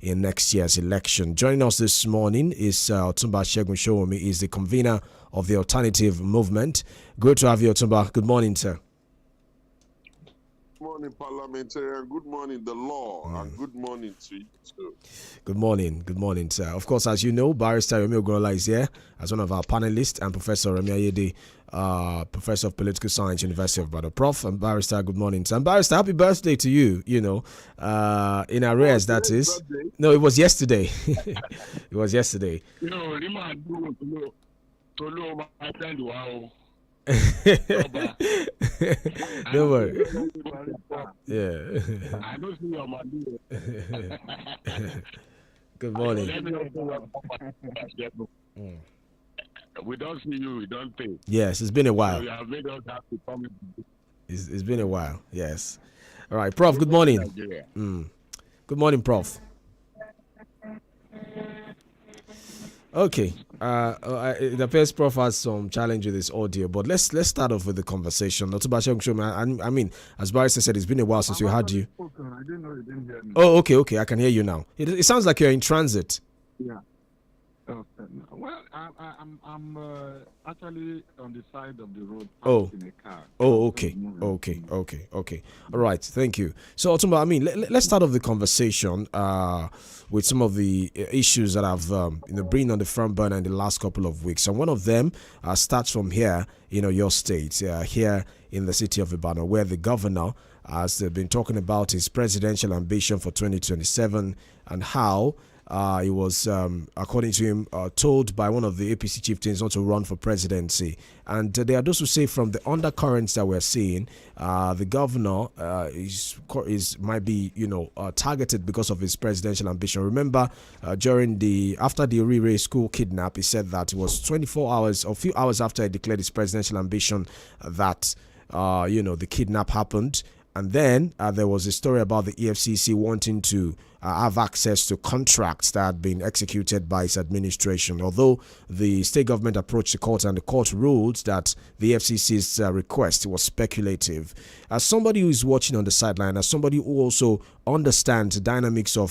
in next year's election. Joining us this morning is Otumba Segun Sowunmi, is the convener of the Alternative Movement. Good to have you, Otumba. Good morning, sir. Good morning, parliamentarian. Good morning, the law, and good morning to you too. Good morning, sir. Of course, as you know, Barrister Remi Ogorola is here as one of our panelists, and Professor Remi Ayede, Professor of Political Science, University of Ibadan. Prof and Barrister, good morning, sir. And Barrister, happy birthday to you. You know, in arrears, that is. Birthday? No, it was yesterday. It was yesterday. Don't worry. Yeah. I don't see your money. Good morning. We don't see you, we don't pay. Yes, it's been a while. So you have made us have to come. It's been a while. Yes. All right, Prof. Good morning. Good morning, Prof. Okay. It appears Prof has some challenge with his audio, but let's start off with the conversation. I mean, as Barrister said, it's been a while since we had you. I didn't know you didn't hear me. Oh, okay. I can hear you now. It sounds like you're in transit. Yeah. Okay. Well, I'm actually on the side of the road. In a car. Oh, okay. All right. Thank you. So, Otumba, I mean, let's start off the conversation with some of the issues that have been on the front burner in the last couple of weeks. And one of them starts from here, your state, here in the city of Ibadan, where the governor has been talking about his presidential ambition for 2027 and how he was, according to him, told by one of the APC chieftains not to run for presidency. And there are those who say from the undercurrents that we're seeing, the governor might be, targeted because of his presidential ambition. Remember, after the Orire school kidnap, he said that it was 24 hours or a few hours after he declared his presidential ambition that, the kidnap happened. And then there was a story about the EFCC wanting to have access to contracts that had been executed by its administration. Although the state government approached the court and the court ruled that the EFCC's request was speculative. As somebody who is watching on the sideline, as somebody who also understands the dynamics of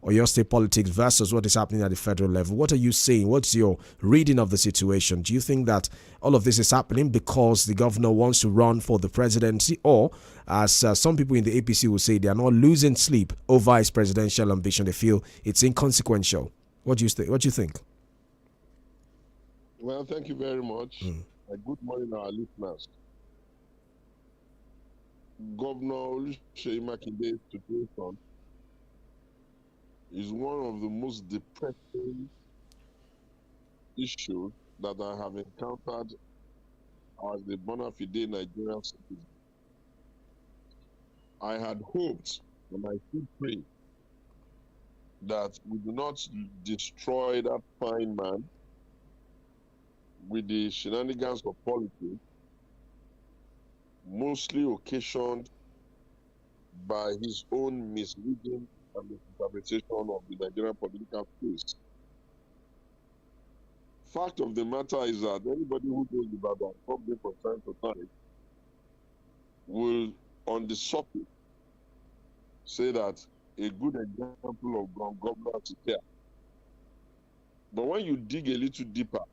Oyo State politics versus what is happening at the federal level, what are you saying? What's your reading of the situation? Do you think that all of this is happening because the governor wants to run for the presidency, or as some people in the APC will say, they are not losing sleep over his presidential ambition? They feel it's inconsequential. What do you think? Well, thank you very much. Good morning, our listeners. Governor Oluseyi situation is one of the most depressing issues that I have encountered as a bona fide Nigerian citizen. I had hoped, and I still pray, that we do not destroy that fine man with the shenanigans of politics, mostly occasioned by his own misleading and misinterpretation of the Nigerian political space. Fact of the matter is that anybody who goes about that public from time to time will, on the surface, say that a good example of governance is here. But when you dig a little deeper,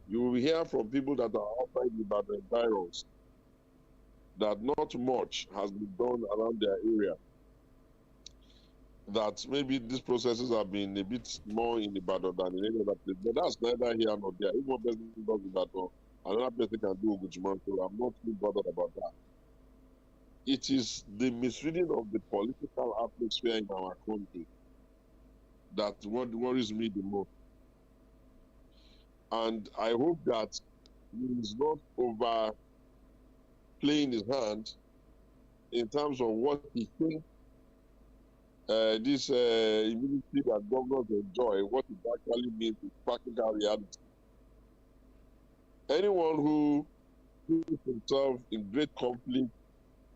you will hear from people that are outside the environs that not much has been done around their area. That maybe these processes have been a bit more in Ibadan than in any other place. But that's neither here nor there. If one person does Ibadan, another person can do Ogujuman, so I'm not too bothered about that. It is the misreading of the political atmosphere in our country that what worries me the most. And I hope that he is not overplaying his hand in terms of what he thinks this immunity that governors enjoy, what it actually means in practical reality. Anyone who puts himself in great conflict,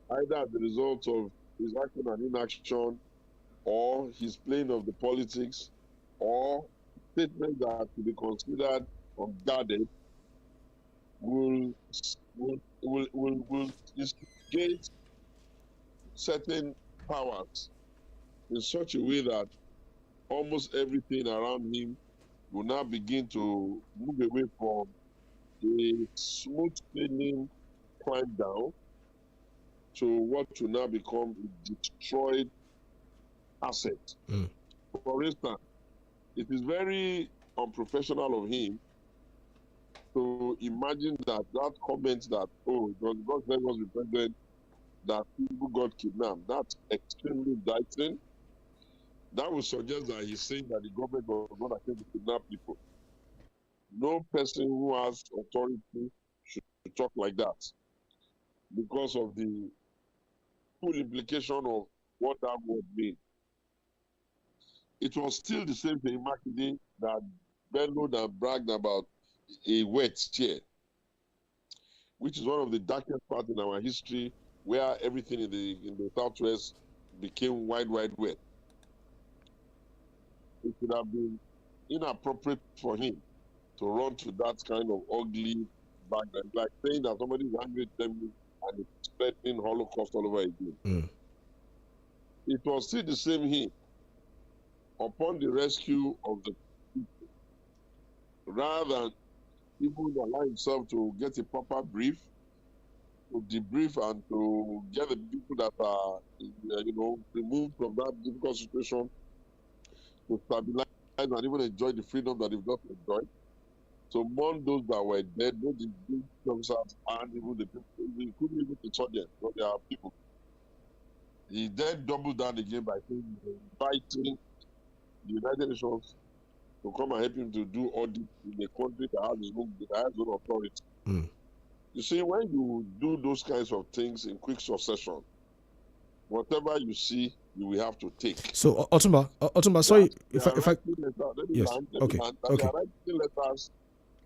either as a result of his action and inaction, or his playing of the politics, or statements that to be considered unguarded, will instigate certain powers in such a way that almost everything around him will now begin to move away from a smooth sailing climb down to what will now become a destroyed asset. For instance, it is very unprofessional of him to imagine that comment that, oh, it was God let us be president that people got kidnapped. That's extremely dicing. That would suggest that he's saying that the government was not attempting to kidnap people. No person who has authority should talk like that because of the full implication of what that word means. It was still the same thing Makinde that bellowed and bragged about a wet chair, which is one of the darkest parts in our history, where everything in the Southwest became wide wet. It would have been inappropriate for him to run to that kind of ugly background, like saying that somebody is angry at them and is threatening Holocaust all over again. It was still the same him upon the rescue of the people, rather than even allow himself to get a proper brief, to debrief and to get the people that are, removed from that difficult situation to stabilize and even enjoy the freedom that they've just enjoyed. So among those that were dead, both the big officers and even the people, we couldn't even touch them, but they are people. He then doubled down again by saying, inviting the United Nations to come and help him to do audit in a country that has its own authority. You see, when you do those kinds of things in quick succession, whatever you see, you will have to take. So, Otumba, sorry, if I yes, okay.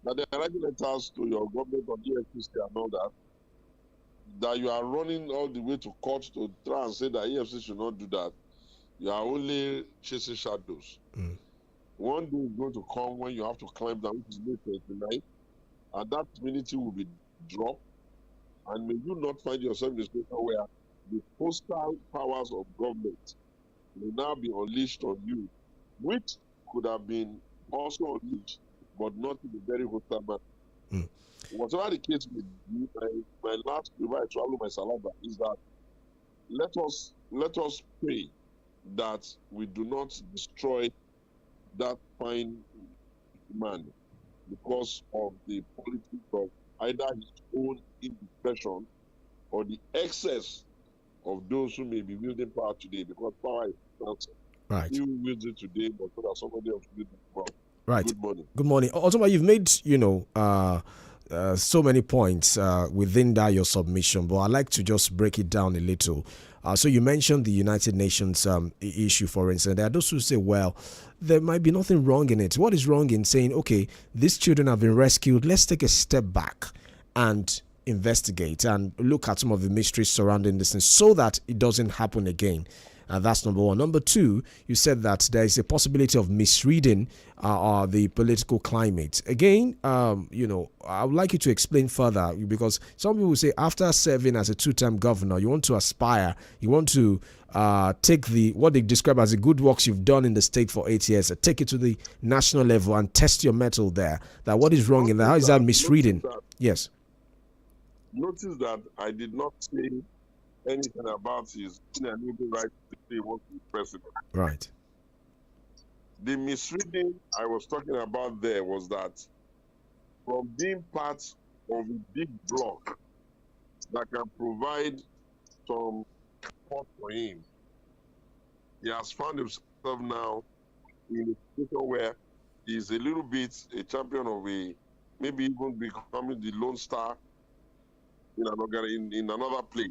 They are writing letters to your government on EFCC and all that you are running all the way to court to try and say that EFCC should not do that. You are only chasing shadows. One day is going to come when you have to climb down, which is May 29th, and that immunity will be dropped. And may you not find yourself in a situation where the hostile powers of government will now be unleashed on you, which could have been also unleashed, but not in a very hostile manner. Whatever the case may be, my last before I swallow my saliva is that let us pray that we do not destroy that fine man because of the politics of either his own indiscretion or the excess of those who may be wielding power today, because power is cancer. Right. He will wield it today, but so that somebody else will wield it tomorrow. Right. Good morning. Good morning. Otumba, you've made, so many points within that your submission, but I'd like to just break it down a little. So you mentioned the United Nations issue, for instance. There are those who say, well, there might be nothing wrong in it. What is wrong in saying, okay, these children have been rescued, let's take a step back and investigate and look at some of the mysteries surrounding this thing so that it doesn't happen again. That's number one. Number two, you said that there is a possibility of misreading the political climate. Again, I would like you to explain further, because some people say after serving as a two-term governor, you want to aspire, you want to take what they describe as the good works you've done in the state for 8 years, take it to the national level and test your mettle there. That what is wrong in that? How is that misreading? Yes. Notice that I did not say anything about his inalienable right to say he wants to be president. Right. The misreading I was talking about there was that from being part of a big bloc that can provide some support for him, he has found himself now in a situation where he's a little bit a champion of maybe even becoming the lone star in another place.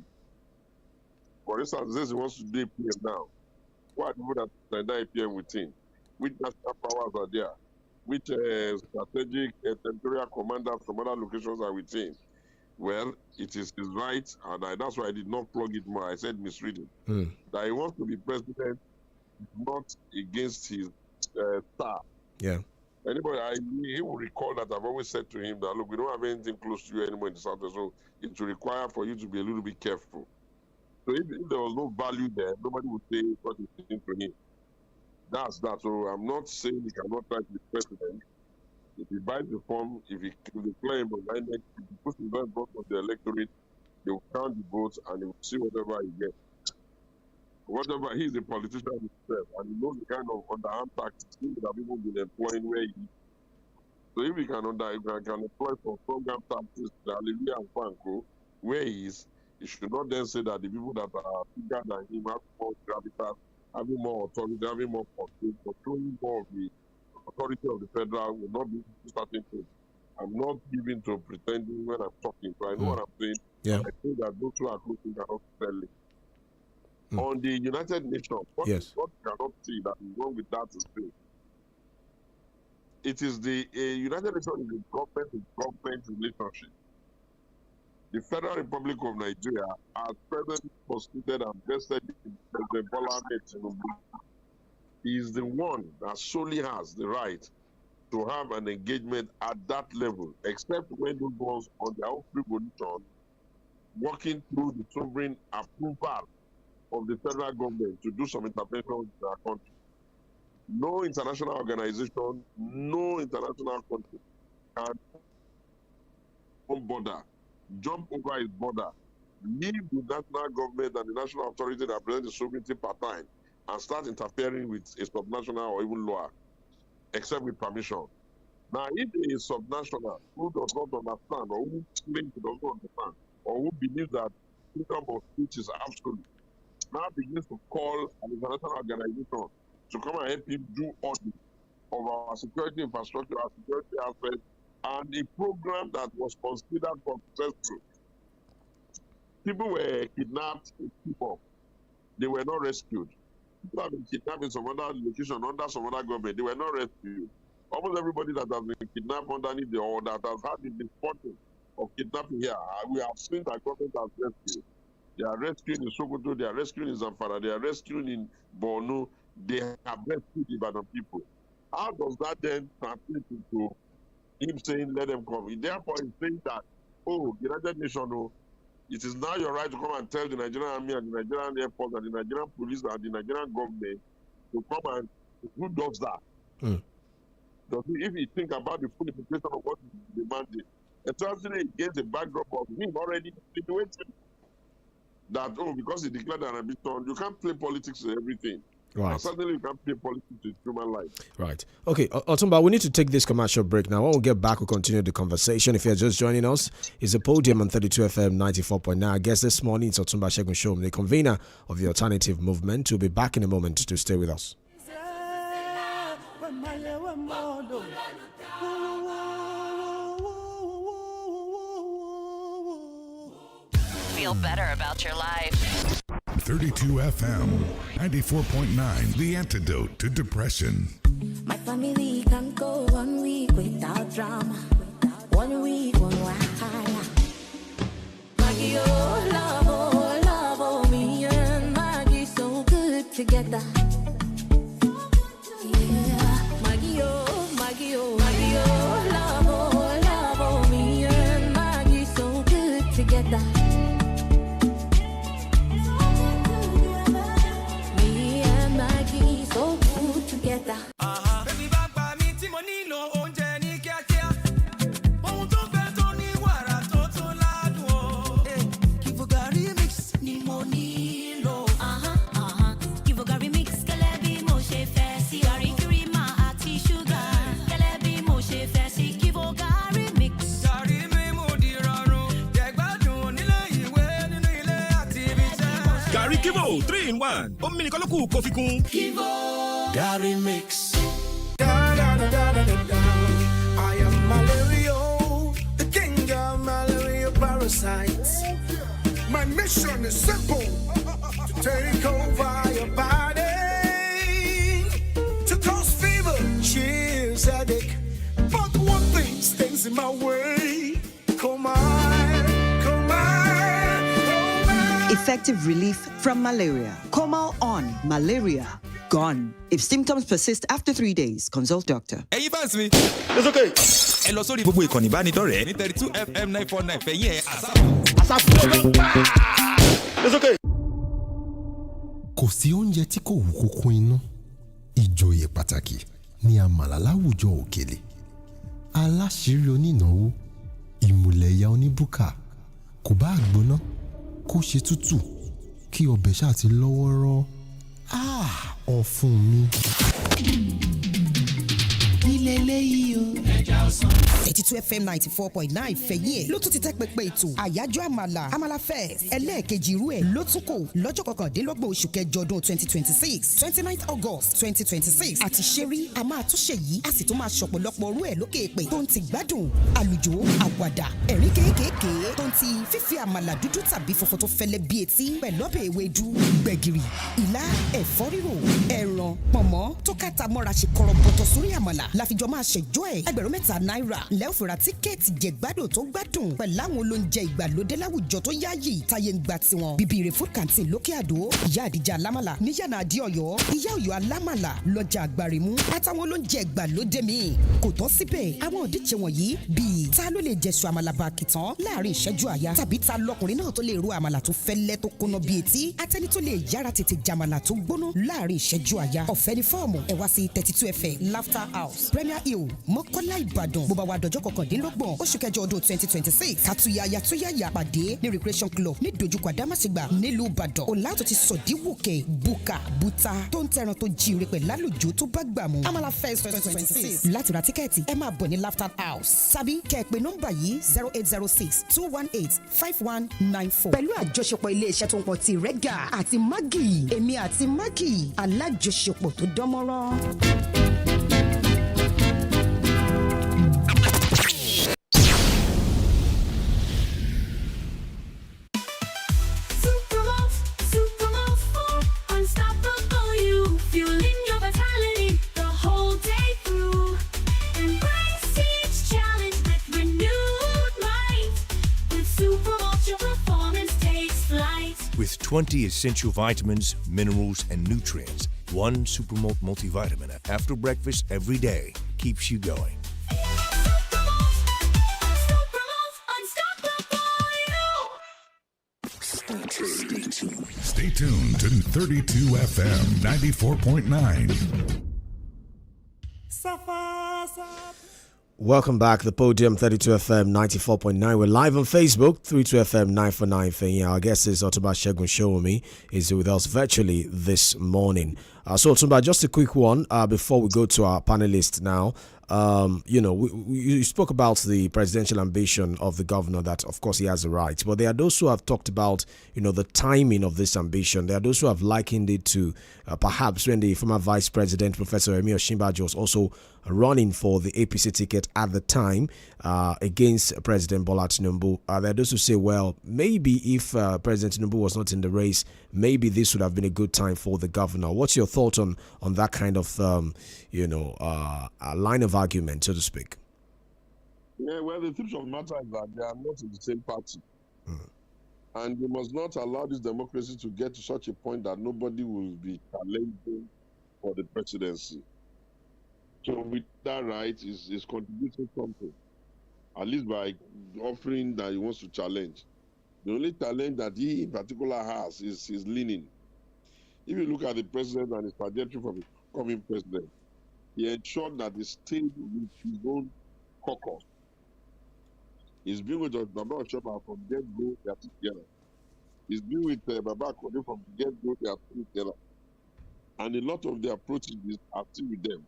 For instance, says he wants to do PM now. Why do that 9 PM with him? Which national powers are there? Which strategic territorial commanders from other locations are with him? Well, it is his right, and that's why I did not plug it more. I said misreading. That he wants to be president, not against his star. Yeah. Anybody, he will recall that I've always said to him that, look, we don't have anything close to you anymore in the South, so it will require for you to be a little bit careful. So if there was no value there, nobody would say what is thing to him. That's that. So I'm not saying he cannot try to be president. If he buys the form, if he declare him on line, if he puts his vote of the electorate, they will count the votes and they will see whatever he gets. Whatever, he's a politician himself, and he knows the kind of underhand tactics that people have been employing where he is. So if he can employ some program tactics, Hallelujah and Franco, where he is, he should not then say that the people that are bigger than him have more gravitas, having more authority, having more control, controlling more of the authority of the federal will not be certain things. I'm not giving to pretending when I'm talking, so I know what I'm saying. Yeah. I think that those who are close cannot tell it. On the United Nations, what you cannot see that is wrong with that is this. It is the United Nations is a government relationship. The Federal Republic of Nigeria has presently constituted and vested in President Bola Ahmed Tinubu. He is the one that solely has the right to have an engagement at that level, except when those ones on their own free volition, working through the sovereign approval of the federal government to do some intervention in our country. No international organization, no international country can border, jump over its border, leave the national government and the national authority that represent the sovereignty part-time and start interfering with a subnational or even lower, except with permission. Now, if a subnational who does not understand or who claims he does not understand or who believes that freedom of speech is absolute, now begins to call an international organization to come and help him do audit of our security infrastructure, our security aspects, and a program that was considered successful. People were kidnapped in people. They were not rescued. People have been kidnapped in some other location under some other government. They were not rescued. Almost everybody that has been kidnapped underneath the order that has had the misfortune of kidnapping here, we have seen that government has rescued. They are rescuing in Sokoto, they are rescuing in Zamfara, they are rescuing in Borno, they have rescued Ibadan people. How does that then translate into him saying, let them come? Therefore, he's saying that, oh, the United Nations, it is now your right to come and tell the Nigerian Army and the Nigerian Air Force and the Nigerian Police and the Nigerian government to come and, who does that? Does he, if he think about the full implication of what he's demanding, especially against the backdrop of him already situating that, oh, because he declared an ambition, you can't play politics with everything. Right. And certainly you can't play politics with human life. Right. Okay, Otumba, we need to take this commercial break now. When we get back, we'll continue the conversation. If you're just joining us, it's a Podium on 32 FM 94.9. Our guest this morning is Otumba Segun Shom, the convener of the alternative movement. We'll be back in a moment to stay with us. Feel better about your life. 32 FM 94.9, the antidote to depression. My family can't go 1 week without drama. 1 week, 1 wahala. Maggie, love, oh, me and Maggie so good together. Yeah, Maggie, love, oh, me and Maggie so good together. Kivo 3-in-1. Omi nìkan ló kù kó fi kún. Kivo Gary Mix. I am malaria, the king of malaria parasites. My mission is simple: to take over your body, to cause fever, chills, headache. But one thing stands in my way. Come on. Effective relief from malaria. Comal on. Malaria gone. If symptoms persist after 3 days, consult doctor. Hey, you fancy me? It's okay. Ẹ lọ sórí gbogbo ìkànnì ìbánidọ́rẹ̀ẹ́ ní 32 FM 949 fẹ̀yìn ẹ̀ àsáàpù. It's okay. Kò sí oúnjẹ tí kò wú kókó inú. Ìjòyè pàtàkì ni àmàlà láwùjọ òkèlè. Aláṣírí onínáwó, ìmùlẹ̀ya oníbùkà, kò bá gbóná, kó ṣe tútù, kí ọbẹ̀ ṣáà ti lọ́wọ́rọ́. Ọ̀fun mi. Ilé eléyìí o. Ẹja ọsàn. 32 FM 94.9 fẹ̀yìn ẹ̀ ló tún ti tẹ́ pẹpẹ ètò àyájọ́ àmàlà fest ẹlẹ́ẹ̀kejì irú ẹ̀ ló tún kò lọ́jọ́ kọkàndínlọ́gbọ̀n oṣù kẹjọ ọdún 2026 29 August 2026 àti ṣẹ́rí a máa tún ṣe yìí a sì tún máa ṣọ̀pọ̀lọpọ̀ orú ẹ̀ lókè èpè tó ń ti gbádùn àlùjò àwàdà ẹ̀rín kéékèèké tó ń ti fífi àmàlà dúdú tàbí funfun tó fẹ́lẹ́ bí etí pẹ̀lú ọbẹ̀ ewédú gbẹ̀gìrì ìlà ẹ̀fọ́ rírò ẹran pọ̀nmọ́ tó kàtà mọ́ra ṣe kọ̀rọ̀bọ̀tọ̀ sórí àmàlà láfijọ́ máa ṣèjọ́ ẹ̀ ẹgbẹ̀rún mẹ́ta náírà lẹ́ọ̀fẹ̀rà tíkẹ́ẹ̀tì jẹ̀gbádùn tó gbádùn pẹ̀lú àwọn olóúnjẹ ìgbàlódé láwùjọ tó yáàyè táyé ń gba tiwọn bíbí food canteen lókè àdó ìyá àdìjà alámàlà níyànà àdí ọ̀yọ́ ìyá ọ̀yọ́ alámàlà lọ́jà àgbàrìmú àtàwọn olóúnjẹ ìgbàlódé míì kò tán síbẹ̀ àwọn òdíje wọ̀nyí bíi ta ló lè jẹ̀sùn àmàlà bàkìtàn láàrin ìṣẹ́jú àyà tàbí ta lọkùnrin náà tó lè ro àmàlà tó fẹ́lẹ́ tó kóná bíi etí atẹ́ni tó lè yára tètè jàmàlà tó gbóná láàrin ìṣẹ́jú àyà ọ̀fẹ́ ní fọ́ọ̀mù ẹ wá sí 32 FM Laughter House Premier Hill Mọ́kọ́lá Ìbàdàn bó bá wà dọjọ́ kọkàndínlọ́gbọ̀n oṣù kẹjọ ọdún 2026 kàtúyàyà pàdé ní Recreation Club ní dojúkọ Àdámàsígbà nílùú Ìbàdàn ọ̀làtò ti sọ̀díwòkè buka buta tó ń tẹran tó jíire pẹ̀ lálùjọ tó bá gbà mú Amala Fest 2026 láti ra tíkẹ́ẹ̀tì ẹ máa bọ̀ ní Laughter House tàbí kẹ́ ẹ pè nọ́mbà yìí 0806 218 5194 pẹ̀lú àjọṣepọ̀ iléeṣẹ́ tó ń pọ̀ ti Rega àti Maggi èmi àti Maggi alájọṣepọ̀ tó dánmọ́rán. With 20 essential vitamins, minerals, and nutrients, one Supermalt multivitamin after breakfast every day keeps you going. Stay tuned to 32 FM 94.9. Welcome back to the Podium 32 FM 94.9. We're live on Facebook, 32 FM 949 Fenya. Our guest is Otumba Segun Showomi. Is with us virtually this morning. So Otumba, just a quick one before we go to our panelists now. You spoke about the presidential ambition of the governor that, of course, he has a right. But there are those who have talked about, the timing of this ambition. There are those who have likened it to perhaps when the former vice president, Professor Yemi Osinbajo, was also running for the APC ticket at the time against President Bola Tinubu. There are those who say, well, maybe if President Tinubu was not in the race, maybe this would have been a good time for the governor. What's your thought on that kind of, line of argument, so to speak? Yeah, well, the truth of the matter is that they are not in the same party. And we must not allow this democracy to get to such a point that nobody will be challenging for the presidency. So with that right, is contributing something, at least by offering that he wants to challenge. The only challenge that he in particular has is his leaning. If you look at the president and his trajectory for becoming president, he ensured that he stayed with his own caucus. He's been with Baba Ochoba from get-go, they are together. He's been with Baba Kode from get-go, they are together. And a lot of their approaches are still with them.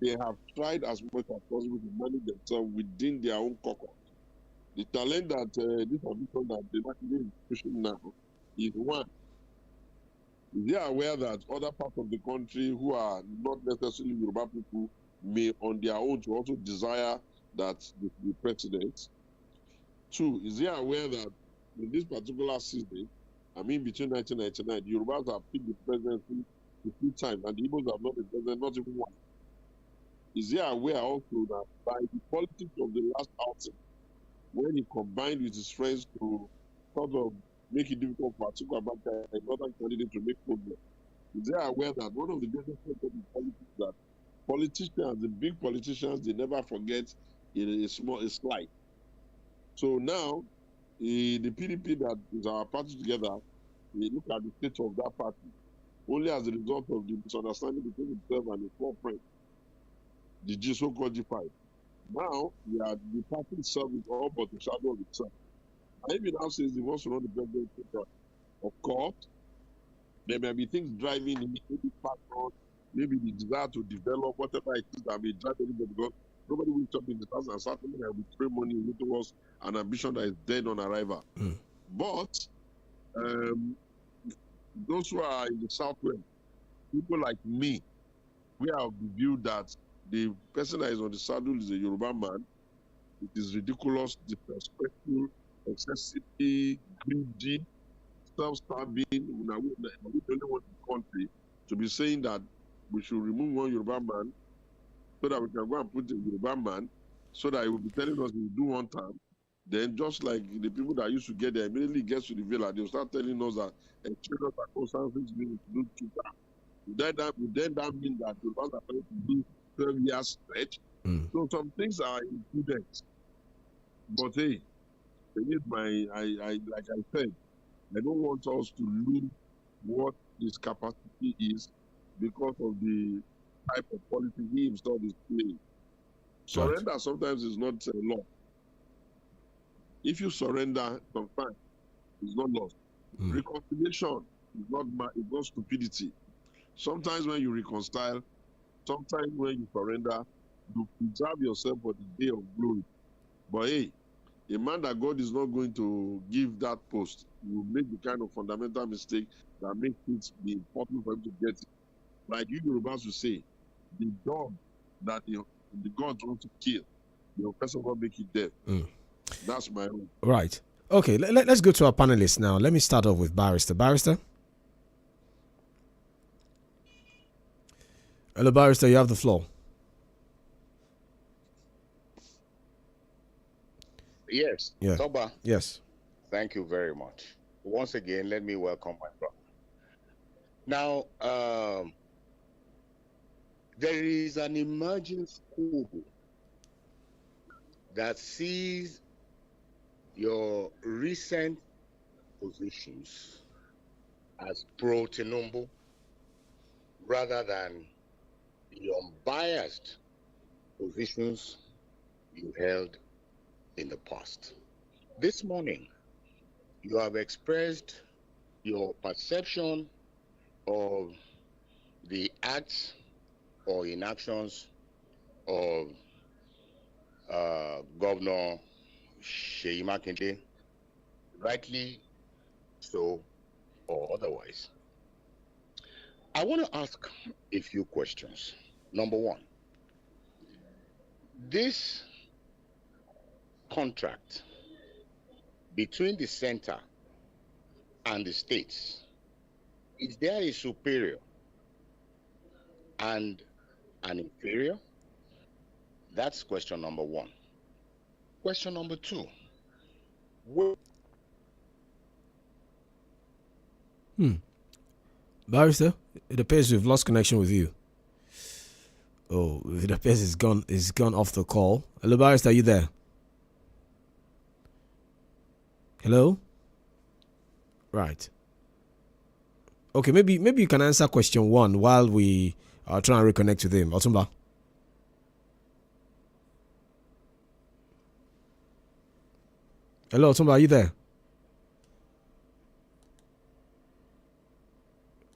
They have tried as much as possible to manage themselves within their own caucus. The talent that this ambition that the Makinde is pushing now is one. They are aware that other parts of the country who are not necessarily Yoruba people may on their own to also desire that the president. Two, is they aware that in this particular season, between 1999, the Yorubas have picked the presidency 2 times, and the Igbos have not been president, not even one. Is they aware also that by the politics of the last outing, when he combined with his friends to sort of make it difficult for Atiku Abubakar, another candidate, to make progress, is they aware that one of the biggest things of politics that politicians, the big politicians, they never forget a slight. So now, the PDP that is our party together, we look at the state of that party. only as a result of the misunderstanding between himself and his four friends, the so-called G5. Now, the party itself is all but the shadow of itself. And if he now says he wants to run the president, of course, there may be things driving him, maybe background, maybe the desire to develop whatever it is that may drive anybody, because nobody will jump in the house and start thinking that we spray money towards an ambition that is dead on arrival. But those who are in the southwest, people like me, we have the view that the person that is on the saddle is a Yoruba man. It is ridiculous, disrespectful, excessively greedy, self-starving. We don't want the country to be saying that we should remove one Yoruba man so that we can go and put a Yoruba man so that he will be telling us we will do one time. Then just like the people that used to get there immediately gets to the villa, they'll start telling us that a children circumstances mean to do cheaper. Then that means that the ones are going to do 12 years stretch. So some things are included. But hey, like I said, I don't want us to lose what his capacity is because of the type of policy he himself is playing. Surrender sometimes is not a law. If you surrender, sometimes it's not lost. Reconciliation is not stupidity. Sometimes when you reconcile, sometimes when you surrender, you preserve yourself for the day of glory. But hey, a man that God is not going to give that post will make the kind of fundamental mistake that makes it be important for him to get it. Like you Yorubas will say, the dog that the gods want to kill, the oppressor will make it dead. That's my own. Right. Okay, let's go to our panelists now. Let me start off with Barrister. Barrister? Hello, Barrister, you have the floor. Yes. Yeah. Toba. Yes. Thank you very much. Once again, let me welcome my brother. Now, there is an emerging school that sees your recent positions as pro-Tinubu rather than the unbiased positions you held in the past. This morning, you have expressed your perception of the acts or inactions of Governor 𝐂𝐈𝐒𝐂𝐋𝐀𝐈𝐌, rightly so or otherwise. I want to ask a few questions. Number one, this contract between the center and the states, is there a superior and an inferior? That's question number one. Question number two. Barrister, it appears we've lost connection with you. Oh, it appears it's gone off the call. Hello, Barrister, are you there? Hello? Right. Okay, maybe you can answer question one while we are trying to reconnect with him. Otumba. Hello, Otumba, are you there?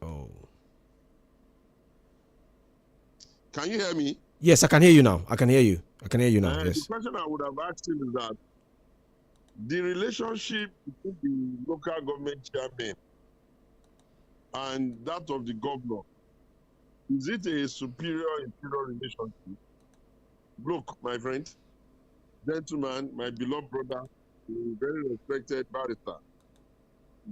Oh. Can you hear me? Yes, I can hear you now. I can hear you now. Yes. The question I would have asked him is that the relationship between the local government chairman and that of the governor, is it a superior inferior relationship? Look, my friend, gentleman, my beloved brother, very respected barrister,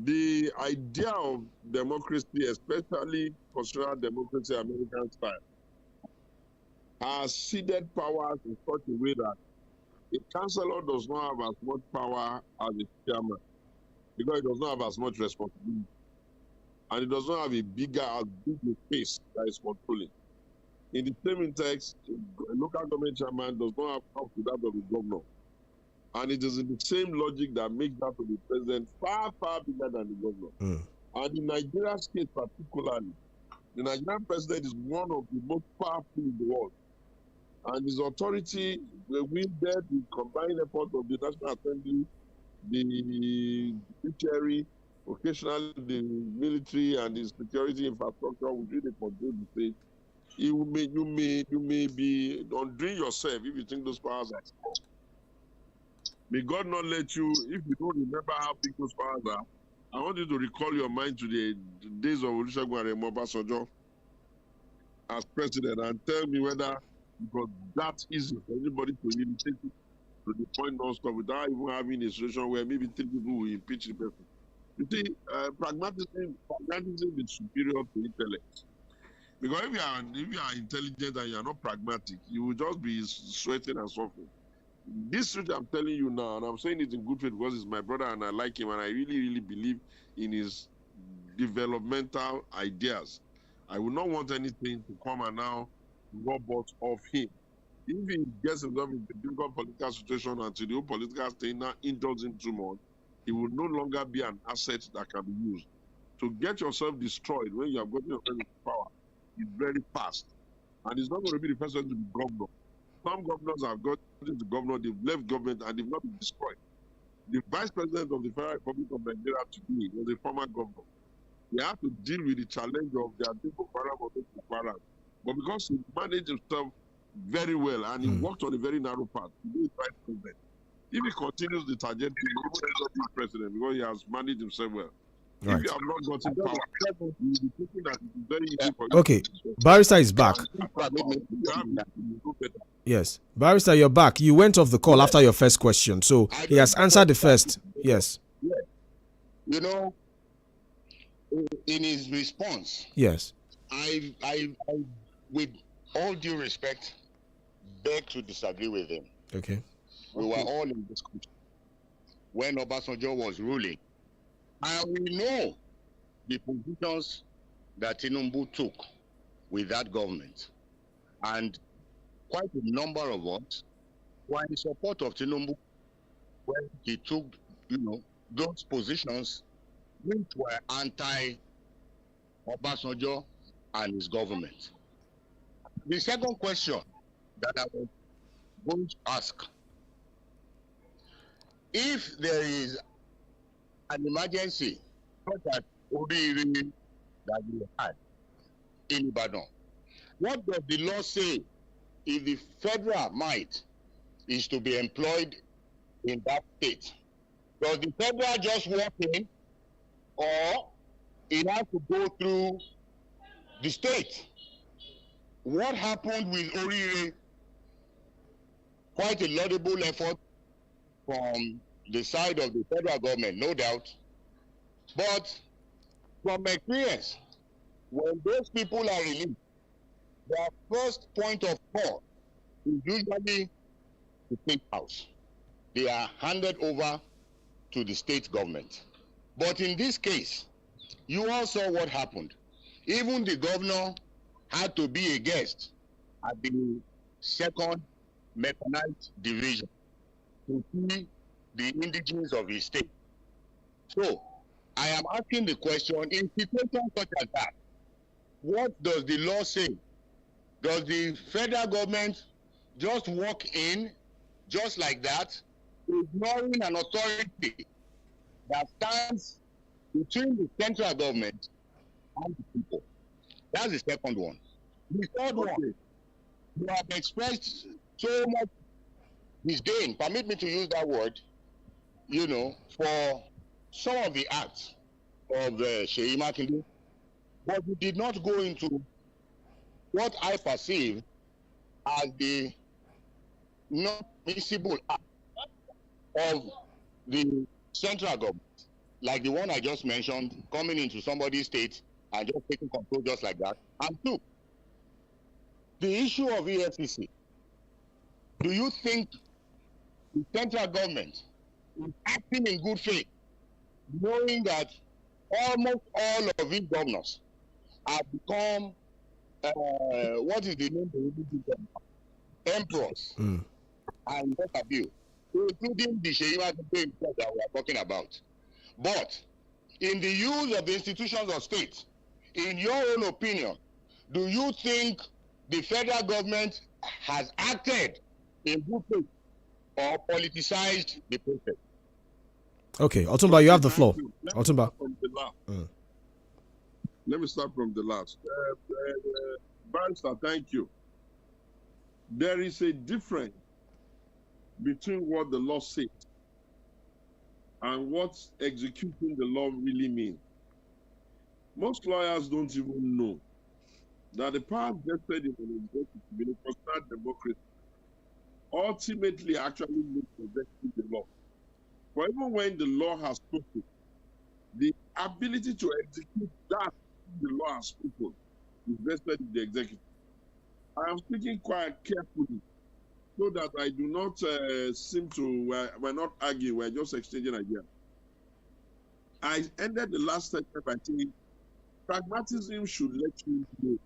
the idea of democracy, especially constitutional democracy, American style, has ceded powers in such a way that a councillor does not have as much power as a chairman because it does not have as much responsibility. And it does not have a big space that is controlling. In the same text, a local government chairman does not have up to that of the governor. And it is in the same logic that makes that of the president far, far bigger than the governor. And in Nigeria's case particularly, The Nigerian president is one of the most powerful in the world. And his authority will win there the combined effort of the National Assembly, the judiciary, occasionally the military and the security infrastructure will really control the state. You may be undoing yourself if you think those powers are small. May God not let you, if you don't remember how big those powers are, I want you to recall your mind to the days of Olusegun Obasanjo as president and tell me whether it was that easy for anybody to really take it to the point non-stop without even having a situation where maybe 3 people will impeach the person. You see, pragmatism is superior to intellect. Because if you are intelligent and you are not pragmatic, you will just be sweating and suffering. This which I'm telling you now, and I'm saying it in good faith because he's my brother and I like him and I really, really believe in his developmental ideas. I would not want anything to come and now rob us of him. If he gets himself into a difficult political situation and to the whole political thing now indulges him too much, he will no longer be an asset that can be used. To get yourself destroyed when you have gotten yourself into power is very fast. And it's not going to be the first one to be governor. Some governors have got into governor, they've left government and they've not been destroyed. The vice president of the Federal Republic of Nigeria today was a former governor. They have to deal with the challenge of their people, but because he managed himself very well and he worked on a very narrow path, he is vice president. If he continues the trajectory, he will end up being president because he has managed himself well. Right. If you have not gotten power, you will be thinking that it is very easy for you. Okay, Barrister is back. Yes, Barrister, you're back. You went off the call after your first question, so he has answered the first. Yes. You know, in his response, yes, I, with all due respect, beg to disagree with him. Okay. We were all in this country when Obasanjo was ruling. And we know the positions that Tinubu took with that government. And quite a number of us were in support of Tinubu when he took, those positions which were anti-Obasanjo and his government. The second question that I was going to ask, if there is an emergency such as Oriri that we had in Ibadan, what does the law say if the federal might is to be employed in that state? Does the federal just walk in, or it has to go through the state? What happened with Oriri? Quite a laudable effort from the side of the federal government, no doubt. But from experience, when those people are released, their first point of call is usually the state house. They are handed over to the state government. But in this case, you all saw what happened. Even the governor had to be a guest at the 2nd Mechanized Division to see the indigenes of his state. So, I am asking the question, in situations such as that, what does the law say? Does the federal government just walk in, just like that, ignoring an authority that stands between the central government and the people? That's the second one. The third one, you have expressed so much disdain, permit me to use that word, for some of the acts of 𝐂𝐈𝐒, but you did not go into what I perceive as the not permissible act of the central government, like the one I just mentioned, coming into somebody's state and just taking control just like that. And two, the issue of EFCC. Do you think the central government is acting in good faith, knowing that almost all of these governors have become, what is the name of the emperors and what have you, including the 𝐂𝐈𝐒 that we are talking about? But in the use of the institutions of state, in your own opinion, do you think the federal government has acted in good faith or politicized the process? Okay, Otumba, you have the floor. Otumba. Let me start from the last. Barrister, thank you. There is a difference between what the law says and what executing the law really means. Most lawyers don't even know that the power vested in an executive in a personal democracy ultimately actually makes executive the law. But even when the law has spoken, the ability to execute that the law has spoken is vested in the executive. I am speaking quite carefully so that I do not seem to, we're not arguing, we're just exchanging ideas. I ended the last segment by saying pragmatism should let you know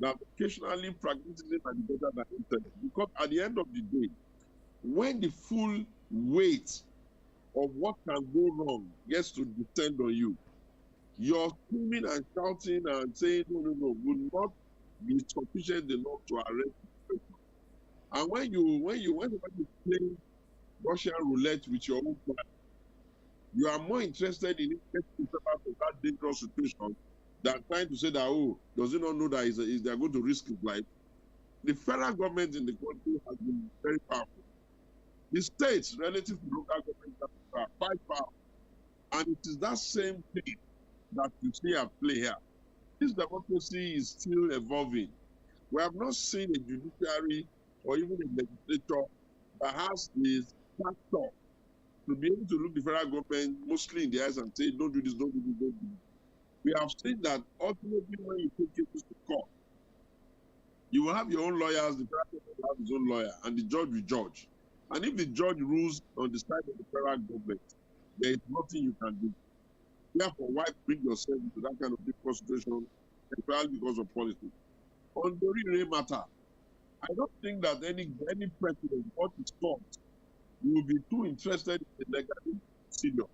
that occasionally pragmatism is better than intellect. Because at the end of the day, when the full weight of what can go wrong gets to descend on you, your screaming and shouting and saying no will not be sufficient enough to arrest the person. And whenever you play Russian roulette with your own plan, you are more interested in getting yourself out of that dangerous situation than trying to say that, oh, does he not know that they are going to risk his life? The federal government in the country has been very powerful. The states, relative to local governments, are quite powerful. And it is that same thing that you see at play here. This democracy is still evolving. We have not seen a judiciary or even a legislature that has this factor to be able to look the federal government mostly in the eyes and say, don't do this, don't do this, don't do this. We have seen that ultimately when you take cases to court, you will have your own lawyers, the federal government will have his own lawyer, and the judge will judge. And if the judge rules on the side of the federal government, there is nothing you can do. Therefore, why bring yourself into that kind of difficult situation, entirely because of politics? On the real matter, I don't think that any president, what is called, will be too interested in the legal procedure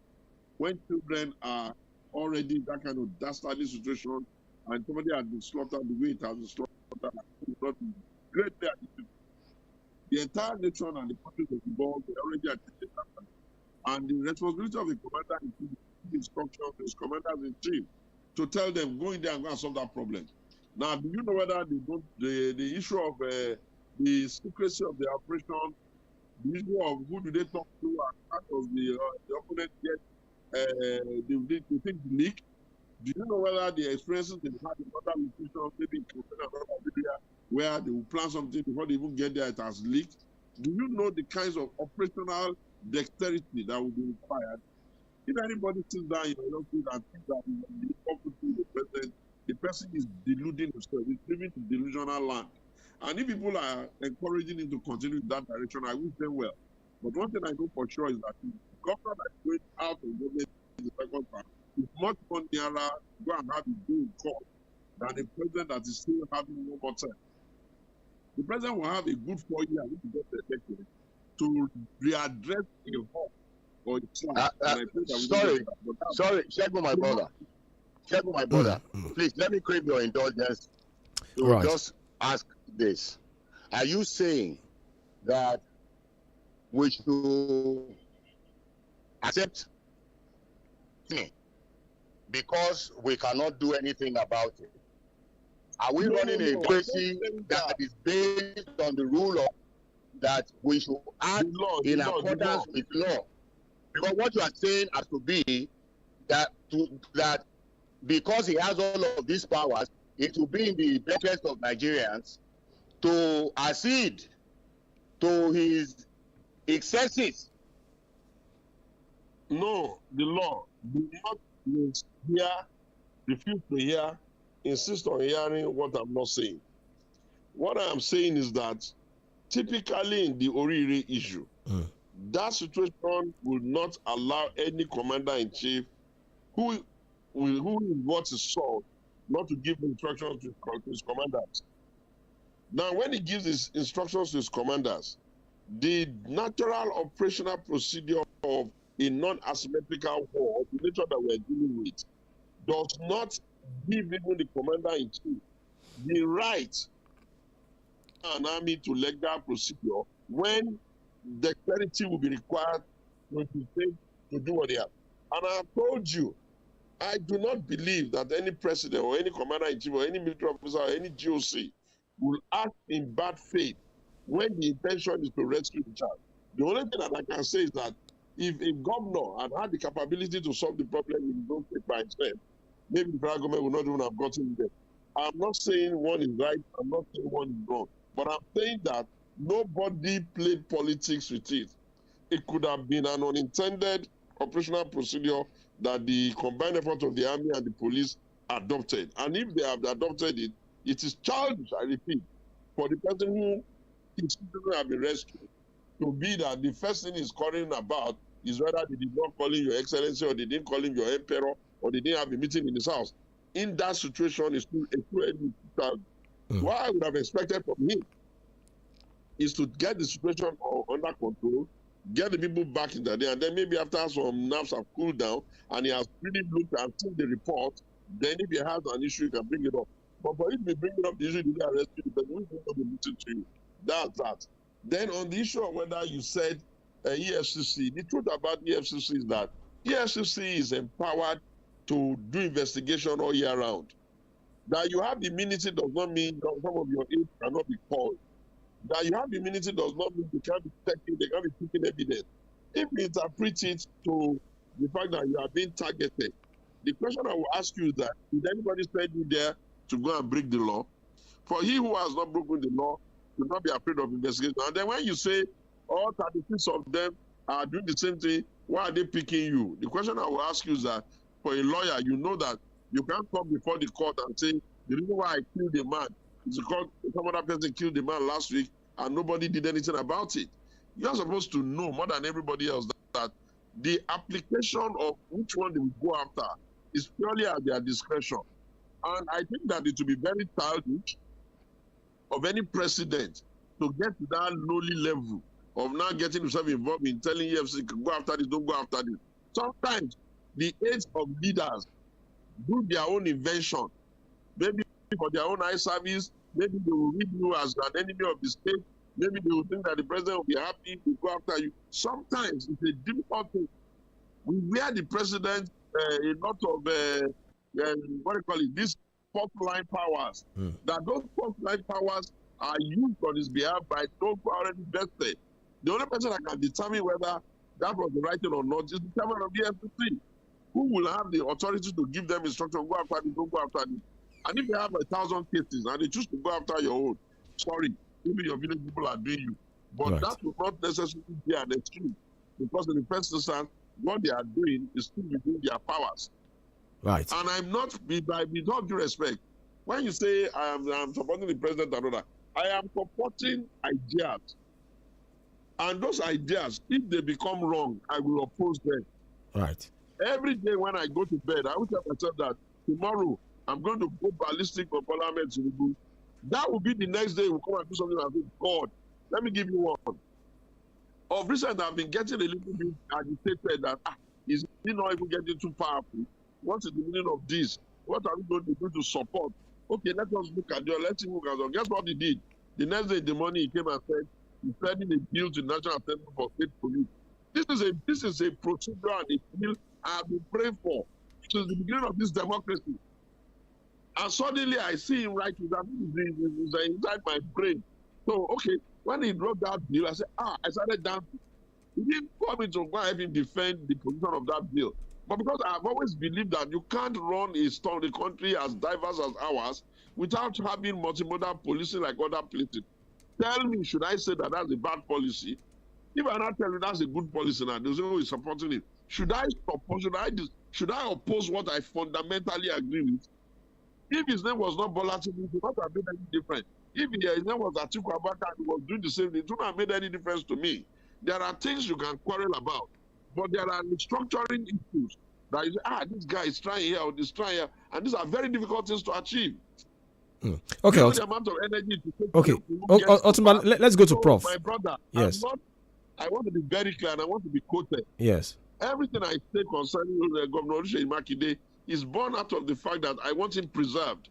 when children are already in that kind of dastardly situation and somebody has been slaughtered the way it has been slaughtered. Greatly addicted. The entire nation and the countries of the world are already addicted. And the responsibility of the commander in chief, instructions to his commanders in chief to tell them go in there and go and solve that problem. Now, do you know whether the issue of the secrecy of the operation, the issue of who do they talk to and how does the opponent get the things leak? Do you know whether the experiences they've had in other institutions, maybe in another area, where they will plan something before they even get there, it has leaked? Do you know the kinds of operational dexterity that will be required? If anybody sits down in a office and thinks that he will be the person is deluding himself. He's living in delusional land. And if people are encouraging him to continue in that direction, I wish them well. But one thing I know for sure is that the governor that is going out of government in the second term is much more nearer to go and have his day in court than the president that is still having one more term. The president will have a good 4 years if he gets elected to readdress a hawk or a slide. Sorry, Shegun, my brother. Shegun, my brother. Please, let me crave your indulgence to just ask this. Are you saying that we should accept because we cannot do anything about it? Are we running a policy that is based on the rule of that we should act in accordance with law? Because what you are saying has to be that because he has all of these powers, it will be in the interest of Nigerians to accede to his excesses. No, the law do not refuse to hear, insist on hearing what I'm not saying. What I am saying is that typically in the Oriri issue, that situation will not allow any commander-in-chief who what is sought not to give instructions to his commanders. Now, when he gives his instructions to his commanders, the natural operational procedure of a non-asymmetrical war, the nature that we're dealing with, does not give even the commander-in-chief the right an army to legal procedure when dexterity will be required to do what they have. And I have told you, I do not believe that any president or any commander-in-chief or any military officer or any GOC will act in bad faith when the intention is to rescue the child. The only thing that I can say is that if a governor had the capability to solve the problem in his own state by himself, maybe the federal government would not even have gotten there. I'm not saying one is right, I'm not saying one is wrong, but I'm saying that nobody played politics with it. It could have been an unintended operational procedure that the combined effort of the army and the police adopted. And if they have adopted it, it is childish, I repeat, for the person who his children have been rescued to be that the first thing he's calling about is whether they did not call him your excellency or they didn't call him your emperor or they didn't have a meeting in his house. In that situation, it's too early. What I would have expected from him is to get the situation under control, get the people back in the day, and then maybe after some nerves have cooled down and he has really looked and seen the report, then if he has an issue, he can bring it up. But for him to be bringing up the issue, he didn't arrest you, but we will not be listening to you. That's that. Then on the issue of whether you said EFCC, the truth about EFCC is that EFCC is empowered to do investigation all year round. That you have immunity does not mean that some of your aides cannot be called. That you have immunity does not mean they can't be checking, they can't be taking evidence. If you interpret it to the fact that you are being targeted, the question I will ask you is that, did anybody send you there to go and break the law? For he who has not broken the law should not be afraid of investigation. And then when you say all 36 of them are doing the same thing, why are they picking you? The question I will ask you is that, for a lawyer, you know that you can't come before the court and say, the reason why I killed a man is because some other person killed the man last week and nobody did anything about it. You're supposed to know more than everybody else that the application of which one they will go after is purely at their discretion. And I think that it will be very childish of any president to get to that lowly level of now getting himself involved in telling EFC, go after this, don't go after this. Sometimes the aides of leaders do their own invention. Maybe for their own eye service, maybe they will read you as an enemy of the state. Maybe they will think that the president will be happy to go after you. Sometimes it's a difficult thing. We wear the president a lot of, what do you call it, these fourth line powers. That those fourth line powers are used on his behalf by those who are already vested. The only person that can determine whether that was the right thing or not is the chairman of the FCC, who will have the authority to give them instruction, go after this, don't go after this. And if they have 1,000 cases and they choose to go after your own, sorry, even your village people are doing you. But that will not necessarily be an excuse, because in the first instance, what they are doing is still within their powers. Right. And I'm not, with all due respect, when you say I'm supporting the president and all that, I am supporting ideas. And those ideas, if they become wrong, I will oppose them. Right. Every day when I go to bed, I will tell myself that tomorrow I'm going to go ballistic for Parliament to remove. That will be the next day we'll come and do something and say, God, let me give you one. Of recent, I've been getting a little bit agitated that is he not even getting too powerful? What is the meaning of this? What are we going to do to support? Okay, let us look at it. Let's see who can. Guess what he did? The next day in the morning, he came and said he's sending a bill to the National Assembly for State Police. This is a procedure and a bill I have been praying for since the beginning of this democracy. And suddenly I see him writing that is inside my brain. So, okay, when he wrote that bill, I said, I started dancing. He didn't call me to go and help him defend the position of that bill. But because I've always believed that you can't run a country as diverse as ours without having multimodal policing like other places. Tell me, should I say that that's a bad policy? If I not tell you that's a good policy now, there's no way supporting it. Should I oppose what I fundamentally agree with? If his name was not Bola Tinubu, it would not have made any difference. If his name was Atiku Abubakar, he was doing the same thing, it would not have made any difference to me. There are things you can quarrel about, but there are structuring issues that you say, this guy is trying here or this trying here, and these are very difficult things to achieve. Okay. The amount of energy to take let's go to Prof. My brother, yes. I want to be very clear and I want to be quoted. Yes. Everything I say concerning Governor Oluseyi Makinde is born out of the fact that I want him preserved.